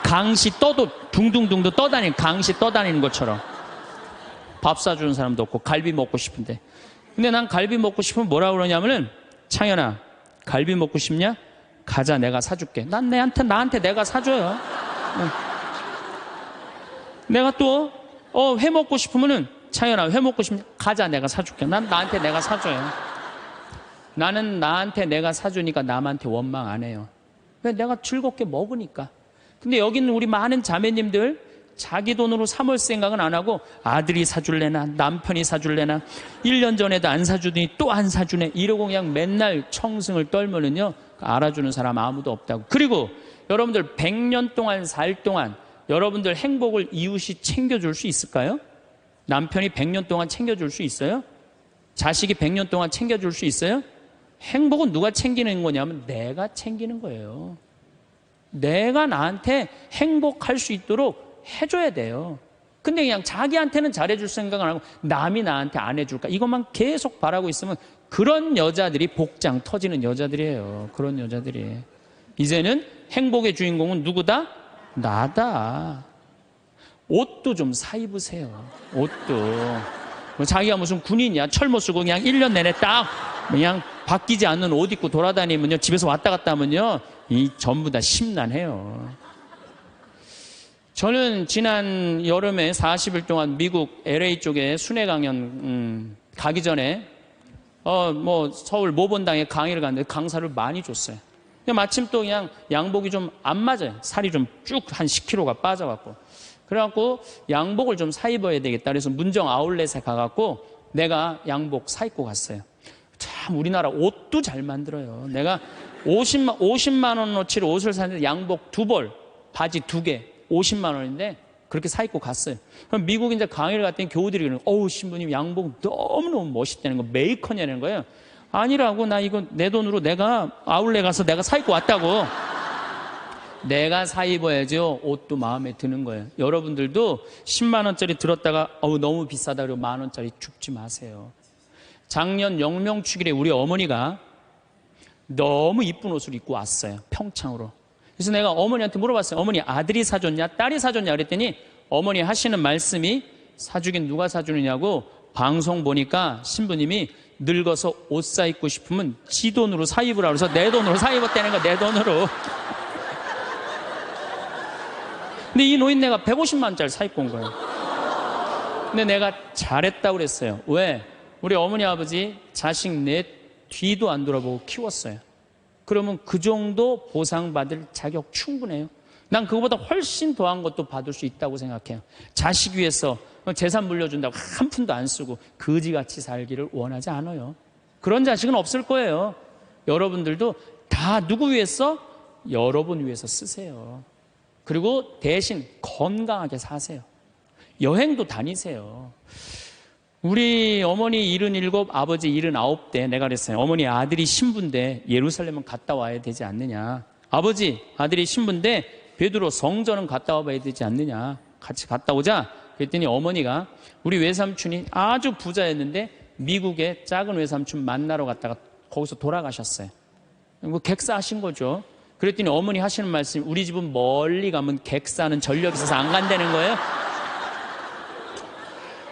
강시 떠도 둥둥둥도 떠다니는, 강시 떠다니는 것처럼. 밥 사주는 사람도 없고 갈비 먹고 싶은데. 근데 난 갈비 먹고 싶으면 뭐라 그러냐면은, 창현아 갈비 먹고 싶냐? 가자, 내가 사줄게. 난 나한테 내가 사줘요. 내가 또 회 먹고 싶으면은, 창현아 회 먹고 싶냐? 가자, 내가 사줄게. 난 나한테 내가 사줘요. 나는 나한테 내가 사주니까 남한테 원망 안 해요. 왜? 내가 즐겁게 먹으니까. 근데 여기 있는 우리 많은 자매님들 자기 돈으로 사 먹을 생각은 안 하고 아들이 사줄래나 남편이 사줄래나 1년 전에도 안 사주더니 또 안 사주네 이러고 그냥 맨날 청승을 떨면은요, 알아주는 사람 아무도 없다고. 그리고 여러분들 100년 동안 살 동안 여러분들 행복을 이웃이 챙겨줄 수 있을까요? 남편이 100년 동안 챙겨줄 수 있어요? 자식이 100년 동안 챙겨줄 수 있어요? 행복은 누가 챙기는 거냐면 내가 챙기는 거예요. 내가 나한테 행복할 수 있도록 해줘야 돼요. 근데 그냥 자기한테는 잘해줄 생각을 안 하고 남이 나한테 안 해줄까 이것만 계속 바라고 있으면 그런 여자들이 복장 터지는 여자들이에요. 그런 여자들이. 이제는 행복의 주인공은 누구다? 나다. 옷도 좀 사 입으세요. 옷도. 뭐 자기가 무슨 군인이야. 철모 쓰고 그냥 1년 내내 딱 그냥 바뀌지 않는 옷 입고 돌아다니면요, 집에서 왔다 갔다 하면요, 이 전부 다 심란해요. 저는 지난 여름에 40일 동안 미국 LA 쪽에 순회 강연 가기 전에 서울 모본당에 강의를 갔는데 강사를 많이 줬어요. 근데 마침 또 그냥 양복이 좀 안 맞아요. 살이 좀 쭉 한 10kg가 빠져갖고. 그래갖고 양복을 좀 사 입어야 되겠다. 그래서 문정 아울렛에 가갖고 내가 양복 사 입고 갔어요. 참 우리나라 옷도 잘 만들어요. 내가 50만 원어치를 옷을 샀는데 양복 2벌, 바지 2개, 50만 원인데 그렇게 사 입고 갔어요. 그럼 미국 이제 강의를 갔더니 교우들이 그러는 거예요. 어우, 신부님 양복 너무너무 멋있다는 거, 메이커냐는 거예요. 아니라고, 나 이거 내 돈으로 내가 아울렛 가서 내가 사 입고 왔다고. 내가 사 입어야죠. 옷도 마음에 드는 거예요. 여러분들도 10만 원짜리 들었다가 너무 비싸다 그러고 만 원짜리 죽지 마세요. 작년 영명축일에 우리 어머니가 너무 이쁜 옷을 입고 왔어요. 평창으로. 그래서 내가 어머니한테 물어봤어요. 어머니 아들이 사줬냐 딸이 사줬냐 그랬더니 어머니 하시는 말씀이, 사주긴 누가 사주느냐고, 방송 보니까 신부님이 늙어서 옷 사 입고 싶으면 지 돈으로 사 입으라 그래서 내 돈으로 사 입었다는 거야. 내 돈으로. 근데 이 노인네가 150만 원짜리 사 입고 온 거예요. 근데 내가 잘했다고 그랬어요. 왜? 우리 어머니 아버지 자식 내 뒤도 안 돌아보고 키웠어요. 그러면 그 정도 보상받을 자격 충분해요. 난 그거보다 훨씬 더한 것도 받을 수 있다고 생각해요. 자식 위해서 재산 물려준다고 한 푼도 안 쓰고 거지같이 살기를 원하지 않아요. 그런 자식은 없을 거예요. 여러분들도 다 누구 위해서? 여러분 위해서 쓰세요. 그리고 대신 건강하게 사세요. 여행도 다니세요. 우리 어머니 77, 아버지 79 때 내가 그랬어요. 어머니 아들이 신부인데 예루살렘은 갔다 와야 되지 않느냐. 아버지 아들이 신부인데 베드로 성전은 갔다 와봐야 되지 않느냐. 같이 갔다 오자. 그랬더니 어머니가 우리 외삼촌이 아주 부자였는데 미국에 작은 외삼촌 만나러 갔다가 거기서 돌아가셨어요. 뭐 객사하신 거죠. 그랬더니 어머니 하시는 말씀, 우리 집은 멀리 가면 객사는 전력이 있어서 안 간다는 거예요.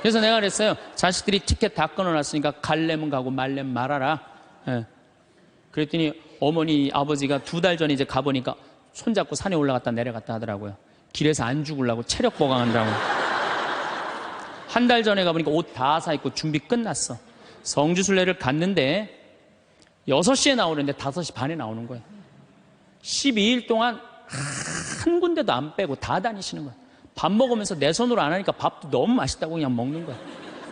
그래서 내가 그랬어요. 자식들이 티켓 다 끊어놨으니까 갈래면 가고 말래면 말아라. 예. 그랬더니 어머니 아버지가 2달 전에 이제 가보니까 손잡고 산에 올라갔다 내려갔다 하더라고요. 길에서 안 죽으려고 체력 보강한다고. 한 달 전에 가보니까 옷 다 사입고 준비 끝났어. 성지순례를 갔는데 6시에 나오는데 5시 반에 나오는 거예요. 12일 동안 한 군데도 안 빼고 다 다니시는 거예요. 밥 먹으면서 내 손으로 안 하니까 밥도 너무 맛있다고 그냥 먹는 거예요.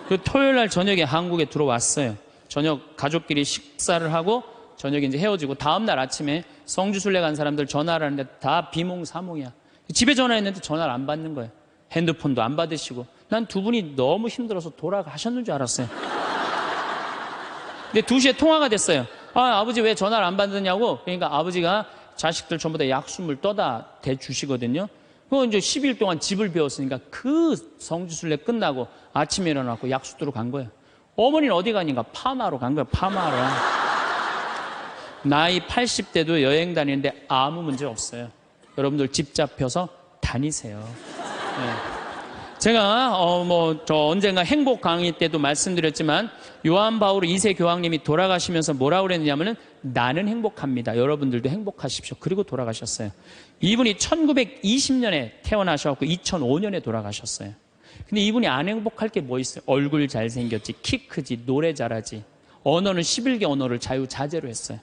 그리고 토요일 날 저녁에 한국에 들어왔어요. 저녁 가족끼리 식사를 하고 저녁에 이제 헤어지고 다음날 아침에 성지순례 간 사람들 전화를 하는데 다 비몽사몽이야. 집에 전화했는데 전화를 안 받는 거예요. 핸드폰도 안 받으시고. 난 두 분이 너무 힘들어서 돌아가셨는 줄 알았어요. 근데 2시에 통화가 됐어요. 아버지 왜 전화를 안 받느냐고. 그러니까 아버지가 자식들 전부 다 약수물 떠다 대주시거든요. 그거 이제 10일 동안 집을 비웠으니까 그 성지순례 끝나고 아침에 일어나고 약수도로 간 거예요. 어머니는 어디 가니까 파마로 간 거예요. 파마로. 나이 80대도 여행 다니는데 아무 문제 없어요. 여러분들 집 잡혀서 다니세요. 네. 제가 언젠가 행복 강의 때도 말씀드렸지만 요한 바울 2세 교황님이 돌아가시면서 뭐라고 그랬냐면은 나는 행복합니다. 여러분들도 행복하십시오. 그리고 돌아가셨어요. 이분이 1920년에 태어나셔서 2005년에 돌아가셨어요. 근데 이분이 안 행복할 게 뭐 있어요? 얼굴 잘생겼지, 키 크지, 노래 잘하지, 언어는 11개 언어를 자유자재로 했어요.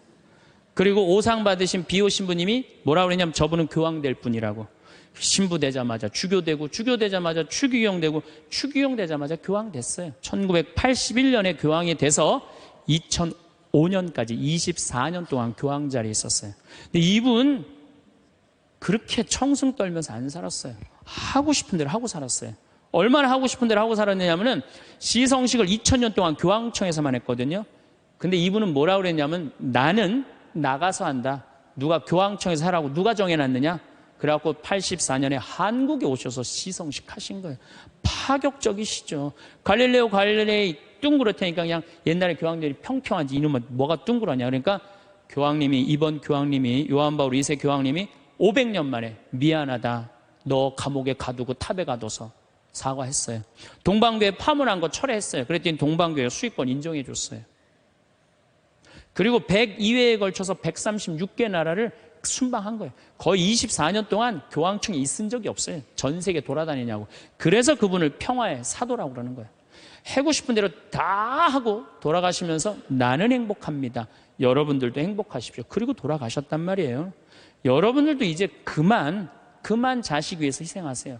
그리고 오상 받으신 비오 신부님이 뭐라고 그랬냐면 저분은 교황 될 분이라고. 신부 되자마자 주교되고, 주교되자마자 추기경 되고, 추기경 되자마자 교황 됐어요. 1981년에 교황이 돼서 2005년까지 24년 동안 교황 자리에 있었어요. 근데 이분 그렇게 청승 떨면서 안 살았어요. 하고 싶은 대로 하고 살았어요. 얼마나 하고 싶은 대로 하고 살았느냐면은 시성식을 2000년 동안 교황청에서만 했거든요. 근데 이분은 뭐라고 그랬냐면 나는 나가서 한다. 누가 교황청에서 하라고 누가 정해놨느냐? 그래갖고 84년에 한국에 오셔서 시성식 하신 거예요. 파격적이시죠. 갈릴레오 갈릴레이 둥그렇다니까 그냥 옛날에 교황들이 평평하지 이놈은 뭐가 둥그러냐. 그러니까 이번 교황님이 요한 바울 2세 교황님이 500년 만에 미안하다. 너 감옥에 가두고 탑에 가둬서 사과했어요. 동방교회 파문한 거 철회했어요. 그랬더니 동방교회 수익권 인정해 줬어요. 그리고 102회에 걸쳐서 136개 나라를 순방한 거예요. 거의 24년 동안 교황청이 있은 적이 없어요. 전 세계 돌아다니냐고. 그래서 그분을 평화의 사도라고 그러는 거예요. 하고 싶은 대로 다 하고 돌아가시면서 나는 행복합니다. 여러분들도 행복하십시오. 그리고 돌아가셨단 말이에요. 여러분들도 이제 그만 자식 위해서 희생하세요.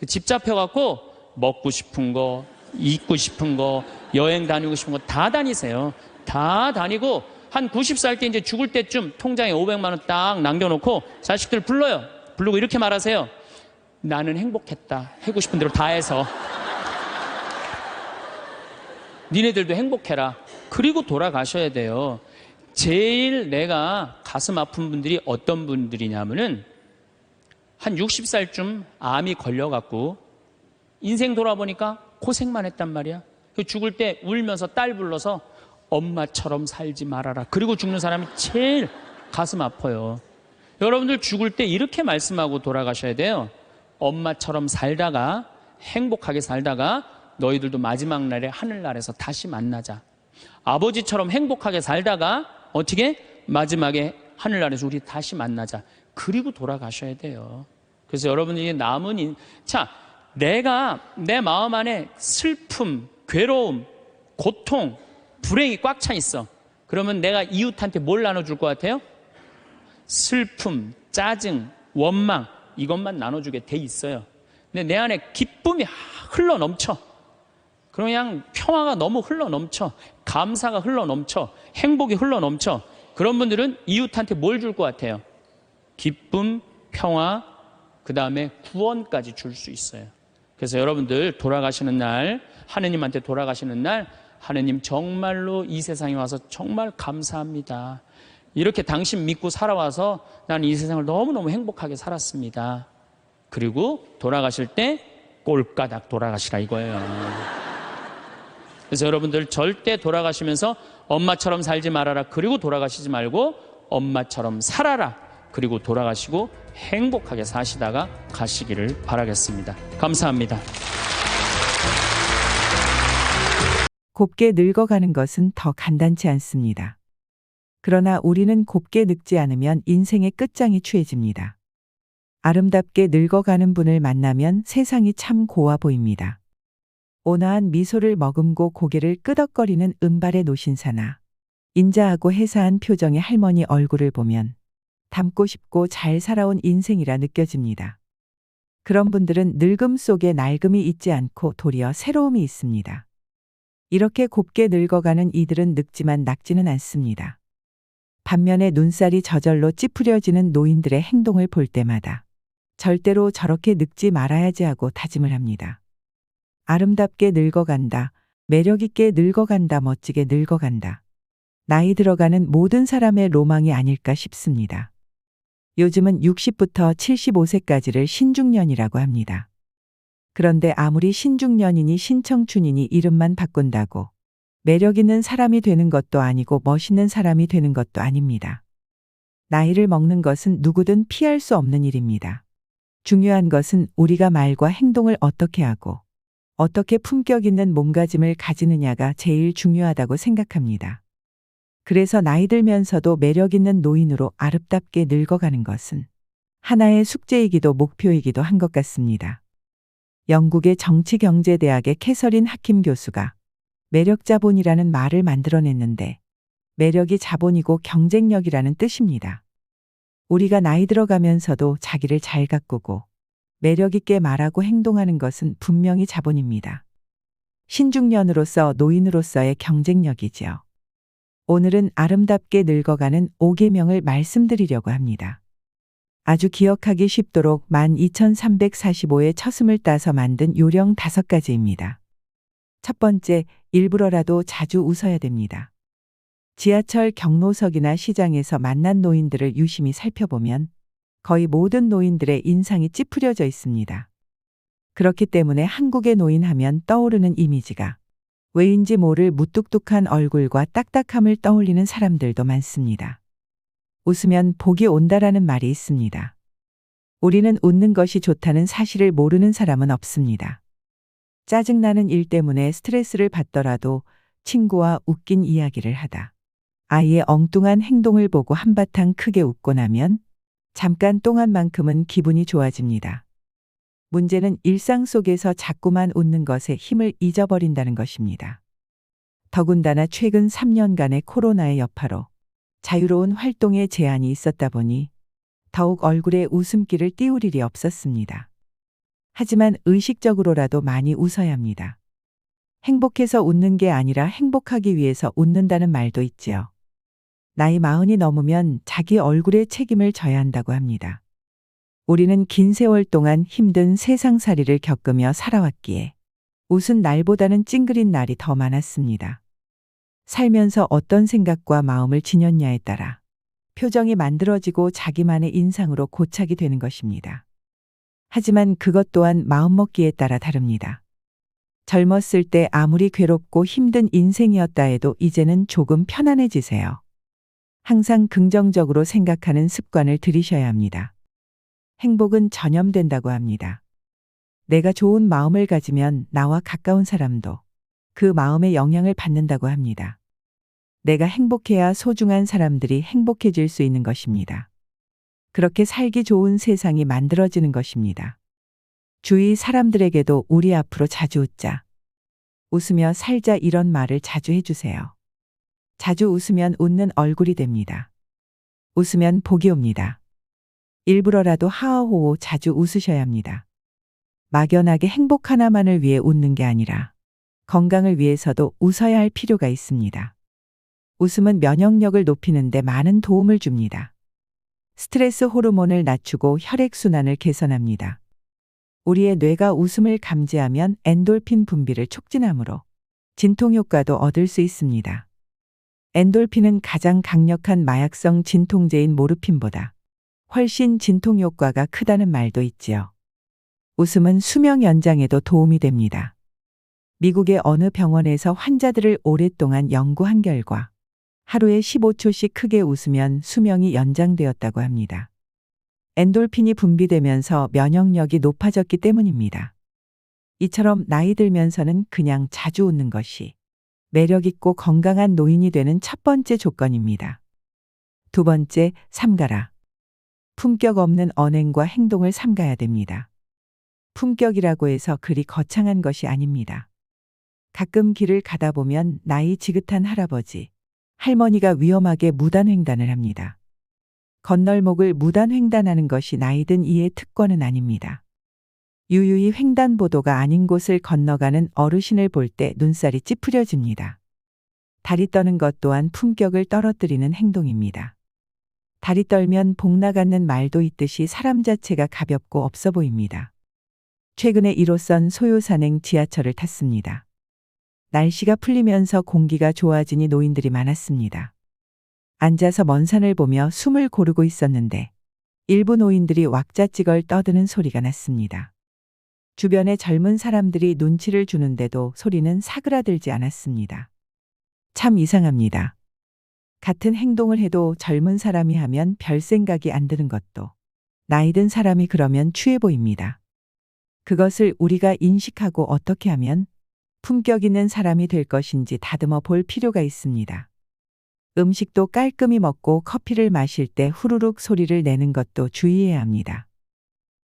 집 잡혀갖고 먹고 싶은 거, 입고 싶은 거, 여행 다니고 싶은 거 다 다니세요. 다 다니고 한 90살 때 이제 죽을 때쯤 통장에 500만 원 딱 남겨놓고 자식들 불러요. 부르고 이렇게 말하세요. 나는 행복했다. 하고 싶은 대로 다 해서. 니네들도 행복해라. 그리고 돌아가셔야 돼요. 제일 내가 가슴 아픈 분들이 어떤 분들이냐면은 한 60살쯤 암이 걸려갖고 인생 돌아보니까 고생만 했단 말이야. 죽을 때 울면서 딸 불러서 엄마처럼 살지 말아라. 그리고 죽는 사람이 제일 가슴 아파요. 여러분들 죽을 때 이렇게 말씀하고 돌아가셔야 돼요. 엄마처럼 살다가 행복하게 살다가 너희들도 마지막 날에 하늘나라에서 다시 만나자. 아버지처럼 행복하게 살다가 어떻게? 마지막에 하늘나라에서 우리 다시 만나자. 그리고 돌아가셔야 돼요. 그래서 여러분이 내가 내 마음 안에 슬픔, 괴로움, 고통, 불행이 꽉 차 있어. 그러면 내가 이웃한테 뭘 나눠줄 것 같아요? 슬픔, 짜증, 원망 이것만 나눠주게 돼 있어요. 근데 내 안에 기쁨이 흘러 넘쳐. 그냥 평화가 너무 흘러 넘쳐. 감사가 흘러 넘쳐. 행복이 흘러 넘쳐. 그런 분들은 이웃한테 뭘 줄 것 같아요? 기쁨, 평화, 그 다음에 구원까지 줄 수 있어요. 그래서 여러분들 돌아가시는 날 하느님한테 돌아가시는 날 하느님 정말로 이 세상에 와서 정말 감사합니다. 이렇게 당신 믿고 살아와서 나는 이 세상을 너무너무 행복하게 살았습니다. 그리고 돌아가실 때 꼴까닥 돌아가시라 이거예요. 그래서 여러분들 절대 돌아가시면서 엄마처럼 살지 말아라. 그리고 돌아가시지 말고 엄마처럼 살아라. 그리고 돌아가시고 행복하게 사시다가 가시기를 바라겠습니다. 감사합니다. 곱게 늙어가는 것은 더 간단치 않습니다. 그러나 우리는 곱게 늙지 않으면 인생의 끝장이 추해집니다. 아름답게 늙어가는 분을 만나면 세상이 참 고와 보입니다. 온화한 미소를 머금고 고개를 끄덕거리는 은발의 노신사나 인자하고 해사한 표정의 할머니 얼굴을 보면 닮고 싶고 잘 살아온 인생이라 느껴집니다. 그런 분들은 늙음 속에 낡음이 있지 않고 도리어 새로움이 있습니다. 이렇게 곱게 늙어가는 이들은 늙지만 낙지는 않습니다. 반면에 눈살이 저절로 찌푸려지는 노인들의 행동을 볼 때마다 절대로 저렇게 늙지 말아야지 하고 다짐을 합니다. 아름답게 늙어간다, 매력있게 늙어간다, 멋지게 늙어간다. 나이 들어가는 모든 사람의 로망이 아닐까 싶습니다. 요즘은 60부터 75세까지를 신중년이라고 합니다. 그런데 아무리 신중년이니 신청춘이니 이름만 바꾼다고 매력 있는 사람이 되는 것도 아니고 멋있는 사람이 되는 것도 아닙니다. 나이를 먹는 것은 누구든 피할 수 없는 일입니다. 중요한 것은 우리가 말과 행동을 어떻게 하고 어떻게 품격 있는 몸가짐을 가지느냐가 제일 중요하다고 생각합니다. 그래서 나이 들면서도 매력 있는 노인으로 아름답게 늙어가는 것은 하나의 숙제이기도 목표이기도 한 것 같습니다. 영국의 정치경제대학의 캐서린 하킴 교수가 매력 자본이라는 말을 만들어냈는데 매력이 자본이고 경쟁력이라는 뜻입니다. 우리가 나이 들어가면서도 자기를 잘 가꾸고 매력 있게 말하고 행동하는 것은 분명히 자본입니다. 신중년으로서 노인으로서의 경쟁력이지요. 오늘은 아름답게 늙어가는 5계명을 말씀드리려고 합니다. 아주 기억하기 쉽도록 12,345의 첫 숨을 따서 만든 요령 5가지입니다. 첫 번째, 일부러라도 자주 웃어야 됩니다. 지하철 경로석이나 시장에서 만난 노인들을 유심히 살펴보면 거의 모든 노인들의 인상이 찌푸려져 있습니다. 그렇기 때문에 한국의 노인 하면 떠오르는 이미지가 왜인지 모를 무뚝뚝한 얼굴과 딱딱함을 떠올리는 사람들도 많습니다. 웃으면 복이 온다라는 말이 있습니다. 우리는 웃는 것이 좋다는 사실을 모르는 사람은 없습니다. 짜증나는 일 때문에 스트레스를 받더라도 친구와 웃긴 이야기를 하다 아이의 엉뚱한 행동을 보고 한바탕 크게 웃고 나면 잠깐 동안만큼은 기분이 좋아집니다. 문제는 일상 속에서 자꾸만 웃는 것에 힘을 잊어버린다는 것입니다. 더군다나 최근 3년간의 코로나의 여파로 자유로운 활동에 제한이 있었다 보니 더욱 얼굴에 웃음기를 띄울 일이 없었습니다. 하지만 의식적으로라도 많이 웃어야 합니다. 행복해서 웃는 게 아니라 행복하기 위해서 웃는다는 말도 있지요. 나이 40이 넘으면 자기 얼굴에 책임을 져야 한다고 합니다. 우리는 긴 세월 동안 힘든 세상살이를 겪으며 살아왔기에 웃은 날보다는 찡그린 날이 더 많았습니다. 살면서 어떤 생각과 마음을 지녔냐에 따라 표정이 만들어지고 자기만의 인상으로 고착이 되는 것입니다. 하지만 그것 또한 마음먹기에 따라 다릅니다. 젊었을 때 아무리 괴롭고 힘든 인생이었다 해도 이제는 조금 편안해지세요. 항상 긍정적으로 생각하는 습관을 들이셔야 합니다. 행복은 전염된다고 합니다. 내가 좋은 마음을 가지면 나와 가까운 사람도 그 마음의 영향을 받는다고 합니다. 내가 행복해야 소중한 사람들이 행복해질 수 있는 것입니다. 그렇게 살기 좋은 세상이 만들어지는 것입니다. 주위 사람들에게도 우리 앞으로 자주 웃자. 웃으며 살자 이런 말을 자주 해주세요. 자주 웃으면 웃는 얼굴이 됩니다. 웃으면 복이 옵니다. 일부러라도 하하호호 자주 웃으셔야 합니다. 막연하게 행복 하나만을 위해 웃는 게 아니라 건강을 위해서도 웃어야 할 필요가 있습니다. 웃음은 면역력을 높이는 데 많은 도움을 줍니다. 스트레스 호르몬을 낮추고 혈액순환을 개선합니다. 우리의 뇌가 웃음을 감지하면 엔돌핀 분비를 촉진하므로 진통 효과도 얻을 수 있습니다. 엔돌핀은 가장 강력한 마약성 진통제인 모르핀보다 훨씬 진통 효과가 크다는 말도 있지요. 웃음은 수명 연장에도 도움이 됩니다. 미국의 어느 병원에서 환자들을 오랫동안 연구한 결과 하루에 15초씩 크게 웃으면 수명이 연장되었다고 합니다. 엔돌핀이 분비되면서 면역력이 높아졌기 때문입니다. 이처럼 나이 들면서는 그냥 자주 웃는 것이 매력있고 건강한 노인이 되는 첫 번째 조건입니다. 두 번째, 삼가라. 품격 없는 언행과 행동을 삼가야 됩니다. 품격이라고 해서 그리 거창한 것이 아닙니다. 가끔 길을 가다 보면 나이 지긋한 할아버지, 할머니가 위험하게 무단횡단을 합니다. 건널목을 무단횡단하는 것이 나이든 이의 특권은 아닙니다. 유유히 횡단보도가 아닌 곳을 건너가는 어르신을 볼 때 눈살이 찌푸려집니다. 다리 떠는 것 또한 품격을 떨어뜨리는 행동입니다. 다리 떨면 복 나가는 말도 있듯이 사람 자체가 가볍고 없어 보입니다. 최근에 1호선 소요산행 지하철을 탔습니다. 날씨가 풀리면서 공기가 좋아지니 노인들이 많았습니다. 앉아서 먼 산을 보며 숨을 고르고 있었는데 일부 노인들이 왁자지껄 떠드는 소리가 났습니다. 주변에 젊은 사람들이 눈치를 주는데도 소리는 사그라들지 않았습니다. 참 이상합니다. 같은 행동을 해도 젊은 사람이 하면 별 생각이 안 드는 것도 나이 든 사람이 그러면 취해 보입니다. 그것을 우리가 인식하고 어떻게 하면 품격 있는 사람이 될 것인지 다듬어 볼 필요가 있습니다. 음식도 깔끔히 먹고 커피를 마실 때 후루룩 소리를 내는 것도 주의해야 합니다.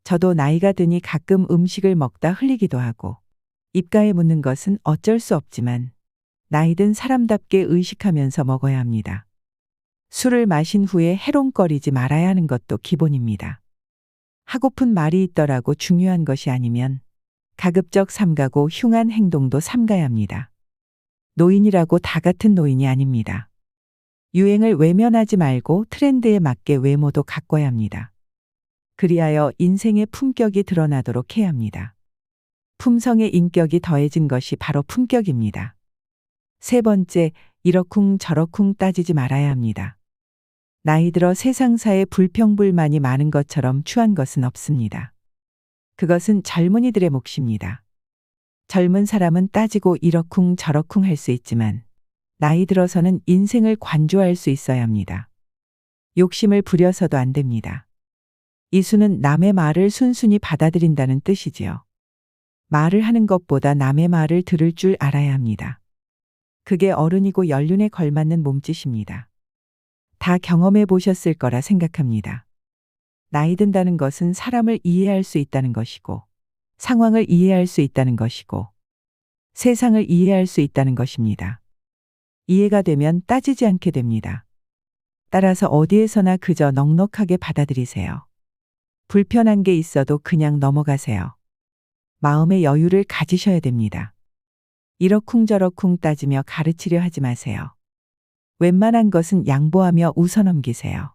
저도 나이가 드니 가끔 음식을 먹다 흘리기도 하고 입가에 묻는 것은 어쩔 수 없지만 나이 든 사람답게 의식하면서 먹어야 합니다. 술을 마신 후에 해롱거리지 말아야 하는 것도 기본입니다. 하고픈 말이 있더라고 중요한 것이 아니면 가급적 삼가고 흉한 행동도 삼가야 합니다. 노인이라고 다 같은 노인이 아닙니다. 유행을 외면하지 말고 트렌드에 맞게 외모도 가꿔야 합니다. 그리하여 인생의 품격이 드러나도록 해야 합니다. 품성의 인격이 더해진 것이 바로 품격입니다. 세 번째, 이러쿵 저러쿵 따지지 말아야 합니다. 나이 들어 세상사에 불평불만이 많은 것처럼 추한 것은 없습니다. 그것은 젊은이들의 몫입니다. 젊은 사람은 따지고 이러쿵 저러쿵 할 수 있지만 나이 들어서는 인생을 관조할 수 있어야 합니다. 욕심을 부려서도 안 됩니다. 이수는 남의 말을 순순히 받아들인다는 뜻이지요. 말을 하는 것보다 남의 말을 들을 줄 알아야 합니다. 그게 어른이고 연륜에 걸맞는 몸짓입니다. 다 경험해 보셨을 거라 생각합니다. 나이 든다는 것은 사람을 이해할 수 있다는 것이고, 상황을 이해할 수 있다는 것이고, 세상을 이해할 수 있다는 것입니다. 이해가 되면 따지지 않게 됩니다. 따라서 어디에서나 그저 넉넉하게 받아들이세요. 불편한 게 있어도 그냥 넘어가세요. 마음의 여유를 가지셔야 됩니다. 이러쿵저러쿵 따지며 가르치려 하지 마세요. 웬만한 것은 양보하며 웃어넘기세요.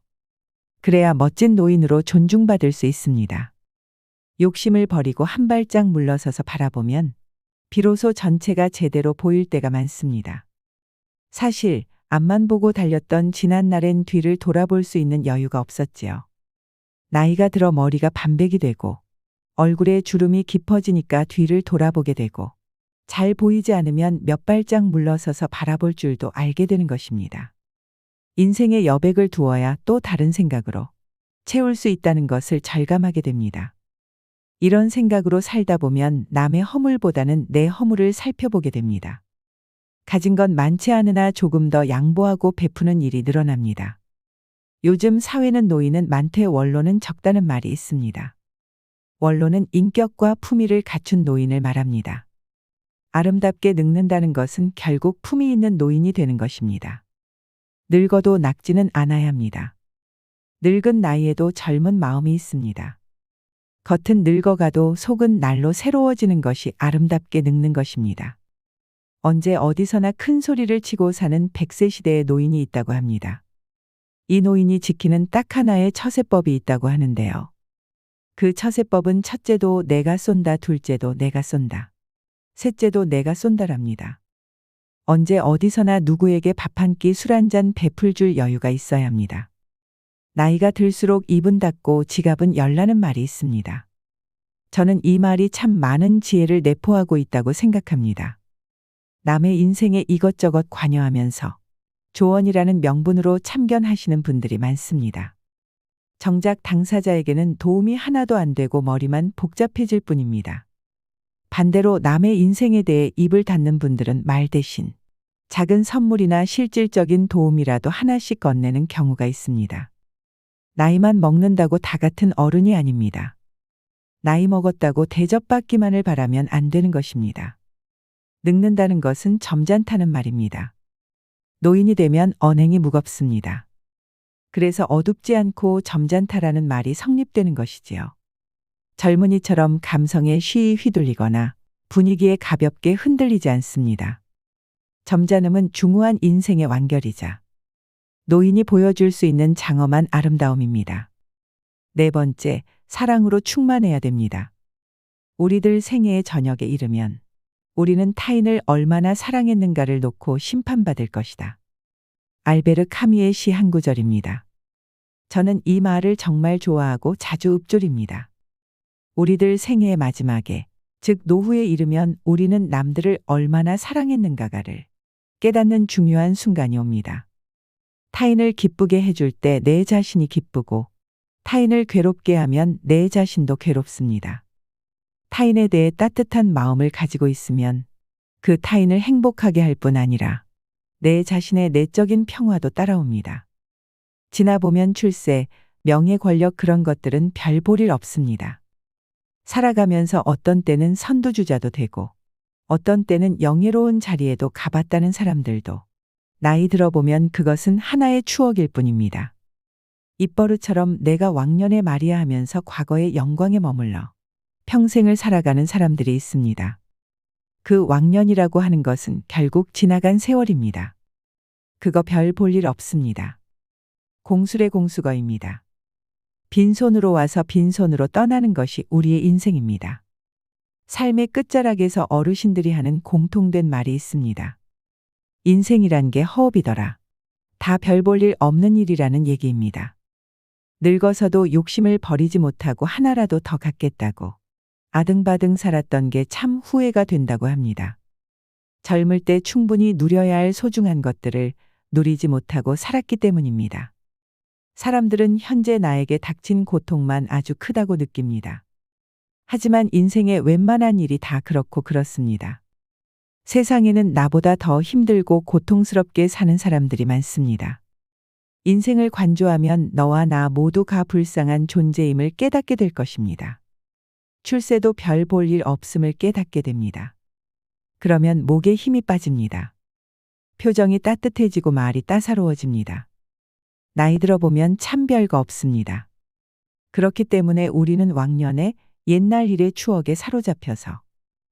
그래야 멋진 노인으로 존중받을 수 있습니다. 욕심을 버리고 한 발짝 물러서서 바라보면 비로소 전체가 제대로 보일 때가 많습니다. 사실 앞만 보고 달렸던 지난날엔 뒤를 돌아볼 수 있는 여유가 없었지요. 나이가 들어 머리가 반백이 되고 얼굴에 주름이 깊어지니까 뒤를 돌아보게 되고 잘 보이지 않으면 몇 발짝 물러서서 바라볼 줄도 알게 되는 것입니다. 인생에 여백을 두어야 또 다른 생각으로 채울 수 있다는 것을 절감하게 됩니다. 이런 생각으로 살다 보면 남의 허물보다는 내 허물을 살펴보게 됩니다. 가진 건 많지 않으나 조금 더 양보하고 베푸는 일이 늘어납니다. 요즘 사회는 노인은 많되 원로는 적다는 말이 있습니다. 원로는 인격과 품위를 갖춘 노인을 말합니다. 아름답게 늙는다는 것은 결국 품위 있는 노인이 되는 것입니다. 늙어도 낫지는 않아야 합니다. 늙은 나이에도 젊은 마음이 있습니다. 겉은 늙어가도 속은 날로 새로워지는 것이 아름답게 늙는 것입니다. 언제 어디서나 큰 소리를 치고 사는 100세 시대의 노인이 있다고 합니다. 이 노인이 지키는 딱 하나의 처세법이 있다고 하는데요. 그 처세법은 첫째도 내가 쏜다, 둘째도 내가 쏜다, 셋째도 내가 쏜다랍니다. 언제 어디서나 누구에게 밥 한 끼 술 한 잔 베풀 줄 여유가 있어야 합니다. 나이가 들수록 입은 닫고 지갑은 열라는 말이 있습니다. 저는 이 말이 참 많은 지혜를 내포하고 있다고 생각합니다. 남의 인생에 이것저것 관여하면서 조언이라는 명분으로 참견하시는 분들이 많습니다. 정작 당사자에게는 도움이 하나도 안 되고 머리만 복잡해질 뿐입니다. 반대로 남의 인생에 대해 입을 닫는 분들은 말 대신 작은 선물이나 실질적인 도움이라도 하나씩 건네는 경우가 있습니다. 나이만 먹는다고 다 같은 어른이 아닙니다. 나이 먹었다고 대접받기만을 바라면 안 되는 것입니다. 늙는다는 것은 점잖다는 말입니다. 노인이 되면 언행이 무겁습니다. 그래서 어둡지 않고 점잖다라는 말이 성립되는 것이지요. 젊은이처럼 감성에 쉬이 휘둘리거나 분위기에 가볍게 흔들리지 않습니다. 점잖음은 중후한 인생의 완결이자 노인이 보여줄 수 있는 장엄한 아름다움입니다. 네 번째, 사랑으로 충만해야 됩니다. 우리들 생애의 저녁에 이르면 우리는 타인을 얼마나 사랑했는가를 놓고 심판받을 것이다. 알베르 카뮈의 시 한 구절입니다. 저는 이 말을 정말 좋아하고 자주 읊조립니다. 우리들 생애의 마지막에, 즉 노후에 이르면 우리는 남들을 얼마나 사랑했는가를 깨닫는 중요한 순간이 옵니다. 타인을 기쁘게 해줄 때 내 자신이 기쁘고 타인을 괴롭게 하면 내 자신도 괴롭습니다. 타인에 대해 따뜻한 마음을 가지고 있으면 그 타인을 행복하게 할 뿐 아니라 내 자신의 내적인 평화도 따라옵니다. 지나보면 출세, 명예, 권력 그런 것들은 별 볼 일 없습니다. 살아가면서 어떤 때는 선두주자도 되고 어떤 때는 영예로운 자리에도 가봤다는 사람들도 나이 들어보면 그것은 하나의 추억일 뿐입니다. 입버릇처럼 내가 왕년에 말이야 하면서 과거의 영광에 머물러 평생을 살아가는 사람들이 있습니다. 그 왕년이라고 하는 것은 결국 지나간 세월입니다. 그거 별 볼 일 없습니다. 공술의 공수거입니다. 빈손으로 와서 빈손으로 떠나는 것이 우리의 인생입니다. 삶의 끝자락에서 어르신들이 하는 공통된 말이 있습니다. 인생이란 게 허업이더라. 다 별 볼 일 없는 일이라는 얘기입니다. 늙어서도 욕심을 버리지 못하고 하나라도 더 갖겠다고 아등바등 살았던 게 참 후회가 된다고 합니다. 젊을 때 충분히 누려야 할 소중한 것들을 누리지 못하고 살았기 때문입니다. 사람들은 현재 나에게 닥친 고통만 아주 크다고 느낍니다. 하지만 인생의 웬만한 일이 다 그렇고 그렇습니다. 세상에는 나보다 더 힘들고 고통스럽게 사는 사람들이 많습니다. 인생을 관조하면 너와 나 모두가 불쌍한 존재임을 깨닫게 될 것입니다. 출세도 별 볼 일 없음을 깨닫게 됩니다. 그러면 목에 힘이 빠집니다. 표정이 따뜻해지고 말이 따사로워집니다. 나이 들어보면 참 별거 없습니다. 그렇기 때문에 우리는 왕년에 옛날 일의 추억에 사로잡혀서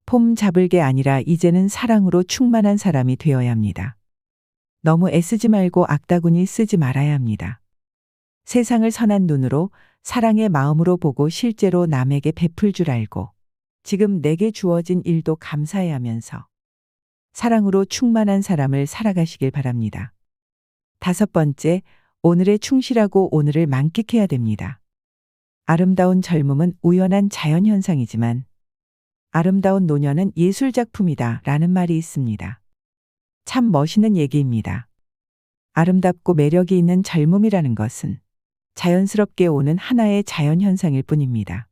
폼 잡을 게 아니라 이제는 사랑으로 충만한 사람이 되어야 합니다. 너무 애쓰지 말고 악다구니 쓰지 말아야 합니다. 세상을 선한 눈으로 사랑의 마음으로 보고 실제로 남에게 베풀 줄 알고 지금 내게 주어진 일도 감사해 하면서 사랑으로 충만한 사람을 살아가시길 바랍니다. 다섯 번째, 오늘에 충실하고 오늘을 만끽해야 됩니다. 아름다운 젊음은 우연한 자연현상이지만 아름다운 노년은 예술작품이다 라는 말이 있습니다. 참 멋있는 얘기입니다. 아름답고 매력이 있는 젊음이라는 것은 자연스럽게 오는 하나의 자연현상일 뿐입니다.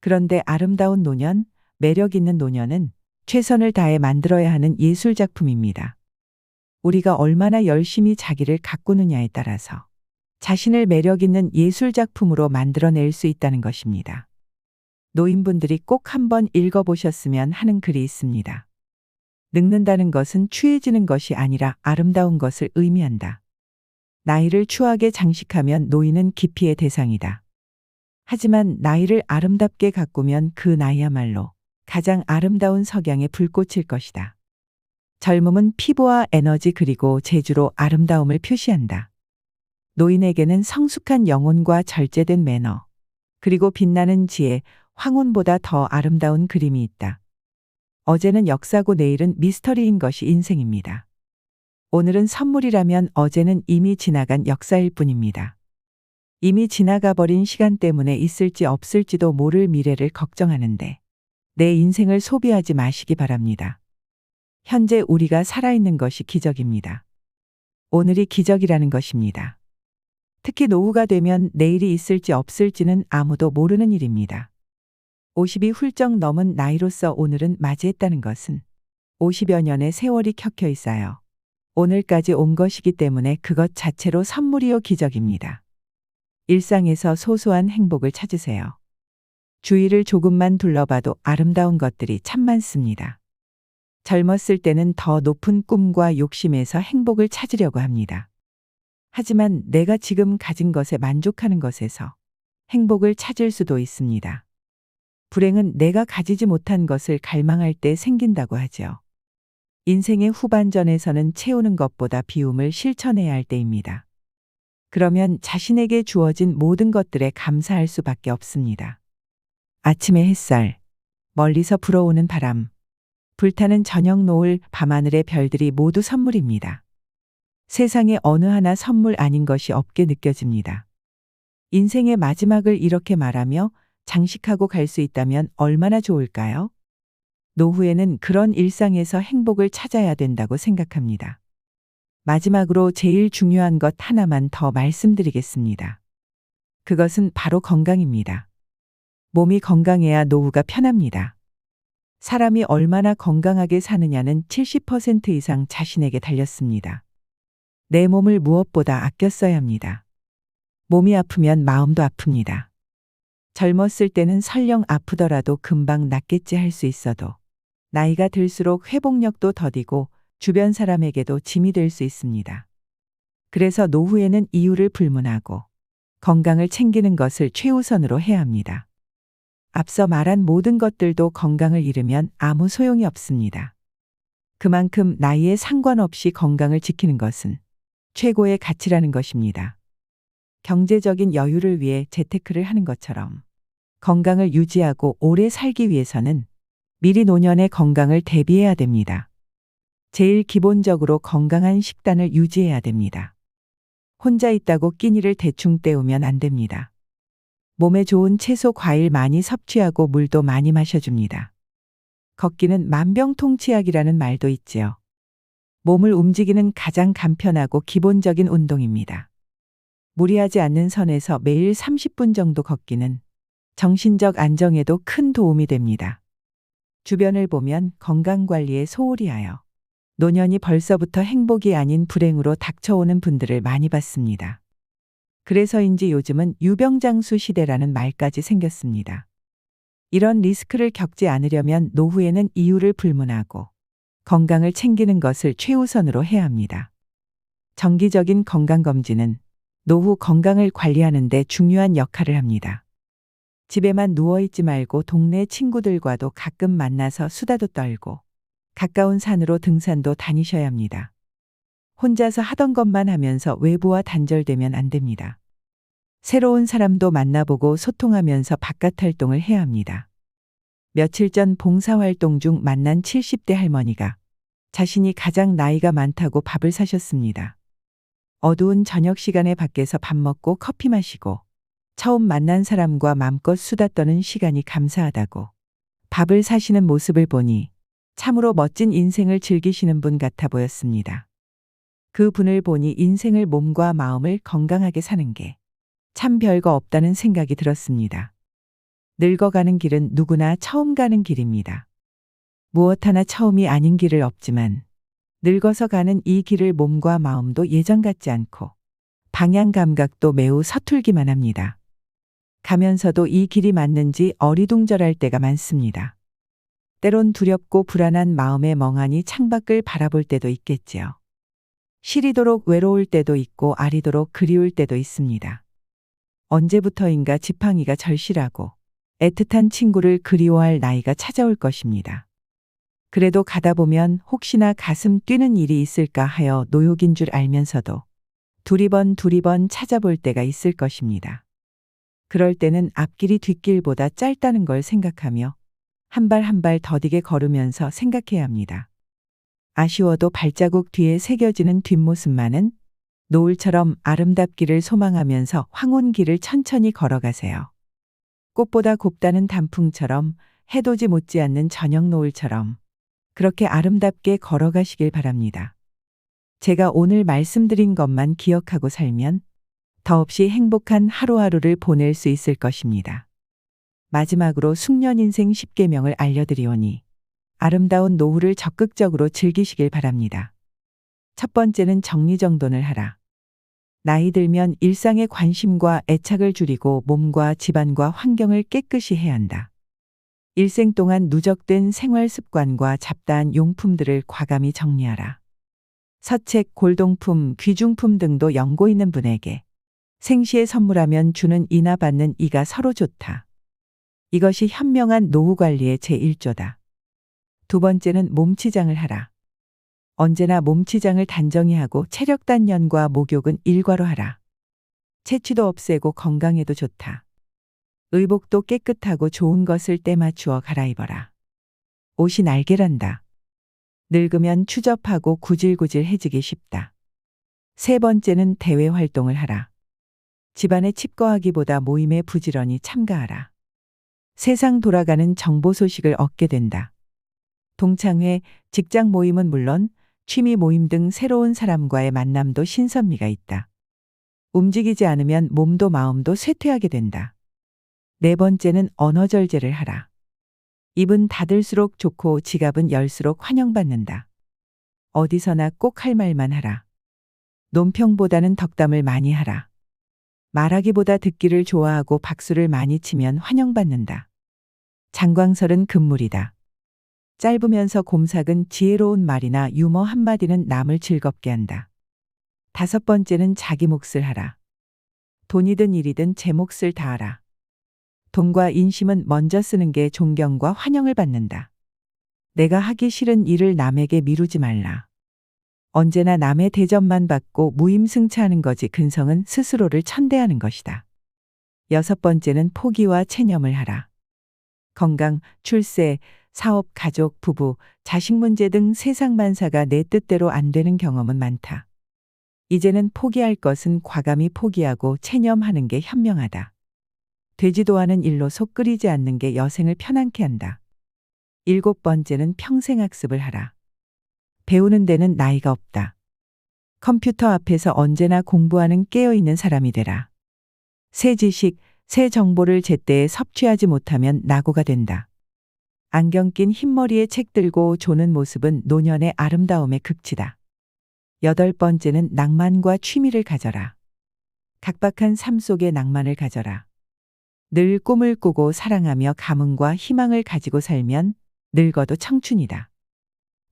그런데 아름다운 노년, 매력 있는 노년은 최선을 다해 만들어야 하는 예술작품입니다. 우리가 얼마나 열심히 자기를 가꾸느냐에 따라서 자신을 매력 있는 예술작품으로 만들어낼 수 있다는 것입니다. 노인분들이 꼭 한번 읽어보셨으면 하는 글이 있습니다. 늙는다는 것은 추해지는 것이 아니라 아름다운 것을 의미한다. 나이를 추하게 장식하면 노인은 기피의 대상이다. 하지만 나이를 아름답게 가꾸면 그 나이야말로 가장 아름다운 석양의 불꽃일 것이다. 젊음은 피부와 에너지 그리고 재주로 아름다움을 표시한다. 노인에게는 성숙한 영혼과 절제된 매너, 그리고 빛나는 지혜, 황혼보다 더 아름다운 그림이 있다. 어제는 역사고 내일은 미스터리인 것이 인생입니다. 오늘은 선물이라면 어제는 이미 지나간 역사일 뿐입니다. 이미 지나가 버린 시간 때문에 있을지 없을지도 모를 미래를 걱정하는데 내 인생을 소비하지 마시기 바랍니다. 현재 우리가 살아있는 것이 기적입니다. 오늘이 기적이라는 것입니다. 특히 노후가 되면 내일이 있을지 없을지는 아무도 모르는 일입니다. 50이 훌쩍 넘은 나이로서 오늘은 맞이했다는 것은 50여 년의 세월이 켜켜 있어요. 오늘까지 온 것이기 때문에 그것 자체로 선물이요 기적입니다. 일상에서 소소한 행복을 찾으세요. 주위를 조금만 둘러봐도 아름다운 것들이 참 많습니다. 젊었을 때는 더 높은 꿈과 욕심에서 행복을 찾으려고 합니다. 하지만 내가 지금 가진 것에 만족하는 것에서 행복을 찾을 수도 있습니다. 불행은 내가 가지지 못한 것을 갈망할 때 생긴다고 하죠. 인생의 후반전에서는 채우는 것보다 비움을 실천해야 할 때입니다. 그러면 자신에게 주어진 모든 것들에 감사할 수밖에 없습니다. 아침의 햇살, 멀리서 불어오는 바람, 불타는 저녁 노을, 밤하늘의 별들이 모두 선물입니다. 세상에 어느 하나 선물 아닌 것이 없게 느껴집니다. 인생의 마지막을 이렇게 말하며 장식하고 갈 수 있다면 얼마나 좋을까요? 노후에는 그런 일상에서 행복을 찾아야 된다고 생각합니다. 마지막으로 제일 중요한 것 하나만 더 말씀드리겠습니다. 그것은 바로 건강입니다. 몸이 건강해야 노후가 편합니다. 사람이 얼마나 건강하게 사느냐는 70% 이상 자신에게 달렸습니다. 내 몸을 무엇보다 아껴 써야 합니다. 몸이 아프면 마음도 아픕니다. 젊었을 때는 설령 아프더라도 금방 낫겠지 할 수 있어도 나이가 들수록 회복력도 더디고 주변 사람에게도 짐이 될 수 있습니다. 그래서 노후에는 이유를 불문하고 건강을 챙기는 것을 최우선으로 해야 합니다. 앞서 말한 모든 것들도 건강을 잃으면 아무 소용이 없습니다. 그만큼 나이에 상관없이 건강을 지키는 것은 최고의 가치라는 것입니다. 경제적인 여유를 위해 재테크를 하는 것처럼 건강을 유지하고 오래 살기 위해서는 미리 노년의 건강을 대비해야 됩니다. 제일 기본적으로 건강한 식단을 유지해야 됩니다. 혼자 있다고 끼니를 대충 때우면 안 됩니다. 몸에 좋은 채소, 과일 많이 섭취하고 물도 많이 마셔줍니다. 걷기는 만병통치약이라는 말도 있지요. 몸을 움직이는 가장 간편하고 기본적인 운동입니다. 무리하지 않는 선에서 매일 30분 정도 걷기는 정신적 안정에도 큰 도움이 됩니다. 주변을 보면 건강관리에 소홀히 하여 노년이 벌써부터 행복이 아닌 불행으로 닥쳐오는 분들을 많이 봤습니다. 그래서인지 요즘은 유병장수 시대라는 말까지 생겼습니다. 이런 리스크를 겪지 않으려면 노후에는 이유를 불문하고 건강을 챙기는 것을 최우선으로 해야 합니다. 정기적인 건강검진은 노후 건강을 관리하는 데 중요한 역할을 합니다. 집에만 누워있지 말고 동네 친구들과도 가끔 만나서 수다도 떨고 가까운 산으로 등산도 다니셔야 합니다. 혼자서 하던 것만 하면서 외부와 단절되면 안 됩니다. 새로운 사람도 만나보고 소통하면서 바깥 활동을 해야 합니다. 며칠 전 봉사활동 중 만난 70대 할머니가 자신이 가장 나이가 많다고 밥을 사셨습니다. 어두운 저녁 시간에 밖에서 밥 먹고 커피 마시고 처음 만난 사람과 맘껏 수다 떠는 시간이 감사하다고 밥을 사시는 모습을 보니 참으로 멋진 인생을 즐기시는 분 같아 보였습니다. 그 분을 보니 인생을 몸과 마음을 건강하게 사는 게 참 별거 없다는 생각이 들었습니다. 늙어가는 길은 누구나 처음 가는 길입니다. 무엇 하나 처음이 아닌 길을 없지만 늙어서 가는 이 길을 몸과 마음도 예전 같지 않고 방향 감각도 매우 서툴기만 합니다. 가면서도 이 길이 맞는지 어리둥절할 때가 많습니다. 때론 두렵고 불안한 마음에 멍하니 창밖을 바라볼 때도 있겠지요. 시리도록 외로울 때도 있고 아리도록 그리울 때도 있습니다. 언제부터인가 지팡이가 절실하고 애틋한 친구를 그리워할 나이가 찾아올 것입니다. 그래도 가다 보면 혹시나 가슴 뛰는 일이 있을까 하여 노욕인 줄 알면서도 두리번 찾아볼 때가 있을 것입니다. 그럴 때는 앞길이 뒷길보다 짧다는 걸 생각하며 한 발 한 발 더디게 걸으면서 생각해야 합니다. 아쉬워도 발자국 뒤에 새겨지는 뒷모습만은 노을처럼 아름답기를 소망하면서 황혼길을 천천히 걸어가세요. 꽃보다 곱다는 단풍처럼 해돋이 못지않는 저녁 노을처럼 그렇게 아름답게 걸어가시길 바랍니다. 제가 오늘 말씀드린 것만 기억하고 살면 더없이 행복한 하루하루를 보낼 수 있을 것입니다. 마지막으로 숙련인생 10계명을 알려드리오니 아름다운 노후를 적극적으로 즐기시길 바랍니다. 첫 번째는 정리정돈을 하라. 나이 들면 일상의 관심과 애착을 줄이고 몸과 집안과 환경을 깨끗이 해야 한다. 일생 동안 누적된 생활 습관과 잡다한 용품들을 과감히 정리하라. 서책, 골동품, 귀중품 등도 연고 있는 분에게 생시에 선물하면 주는 이나 받는 이가 서로 좋다. 이것이 현명한 노후 관리의 제1조다. 두 번째는 몸치장을 하라. 언제나 몸치장을 단정히 하고 체력 단련과 목욕은 일과로 하라. 체취도 없애고 건강에도 좋다. 의복도 깨끗하고 좋은 것을 때 맞추어 갈아입어라. 옷이 날개란다. 늙으면 추접하고 구질구질해지기 쉽다. 세 번째는 대외 활동을 하라. 집안에 칩거하기보다 모임에 부지런히 참가하라. 세상 돌아가는 정보 소식을 얻게 된다. 동창회, 직장 모임은 물론 취미 모임 등 새로운 사람과의 만남도 신선미가 있다. 움직이지 않으면 몸도 마음도 쇠퇴하게 된다. 네 번째는 언어절제를 하라. 입은 닫을수록 좋고 지갑은 열수록 환영받는다. 어디서나 꼭 할 말만 하라. 논평보다는 덕담을 많이 하라. 말하기보다 듣기를 좋아하고 박수를 많이 치면 환영받는다. 장광설은 금물이다. 짧으면서 곰삭은 지혜로운 말이나 유머 한마디는 남을 즐겁게 한다. 다섯 번째는 자기 몫을 하라. 돈이든 일이든 제 몫을 다하라. 돈과 인심은 먼저 쓰는 게 존경과 환영을 받는다. 내가 하기 싫은 일을 남에게 미루지 말라. 언제나 남의 대접만 받고 무임승차하는 거지 근성은 스스로를 천대하는 것이다. 여섯 번째는 포기와 체념을 하라. 건강, 출세, 사업, 가족, 부부, 자식 문제 등 세상 만사가 내 뜻대로 안 되는 경험은 많다. 이제는 포기할 것은 과감히 포기하고 체념하는 게 현명하다. 되지도 않은 일로 속 끓이지 않는 게 여생을 편안케 한다. 일곱 번째는 평생학습을 하라. 배우는 데는 나이가 없다. 컴퓨터 앞에서 언제나 공부하는 깨어있는 사람이 되라. 새 지식, 새 정보를 제때에 섭취하지 못하면 낙오가 된다. 안경 낀 흰머리에 책 들고 조는 모습은 노년의 아름다움의 극치다. 여덟 번째는 낭만과 취미를 가져라. 각박한 삶 속에 낭만을 가져라. 늘 꿈을 꾸고 사랑하며 감흥과 희망을 가지고 살면 늙어도 청춘이다.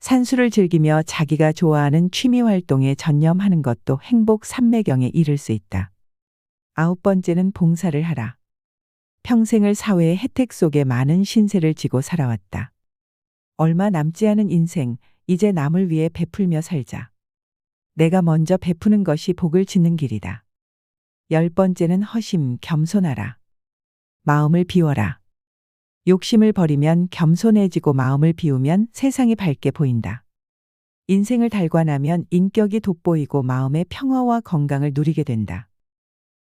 산수를 즐기며 자기가 좋아하는 취미 활동에 전념하는 것도 행복 삼매경에 이를 수 있다. 아홉 번째는 봉사를 하라. 평생을 사회의 혜택 속에 많은 신세를 지고 살아왔다. 얼마 남지 않은 인생, 이제 남을 위해 베풀며 살자. 내가 먼저 베푸는 것이 복을 짓는 길이다. 열 번째는 허심, 겸손하라. 마음을 비워라. 욕심을 버리면 겸손해지고 마음을 비우면 세상이 밝게 보인다. 인생을 달관하면 인격이 돋보이고 마음의 평화와 건강을 누리게 된다.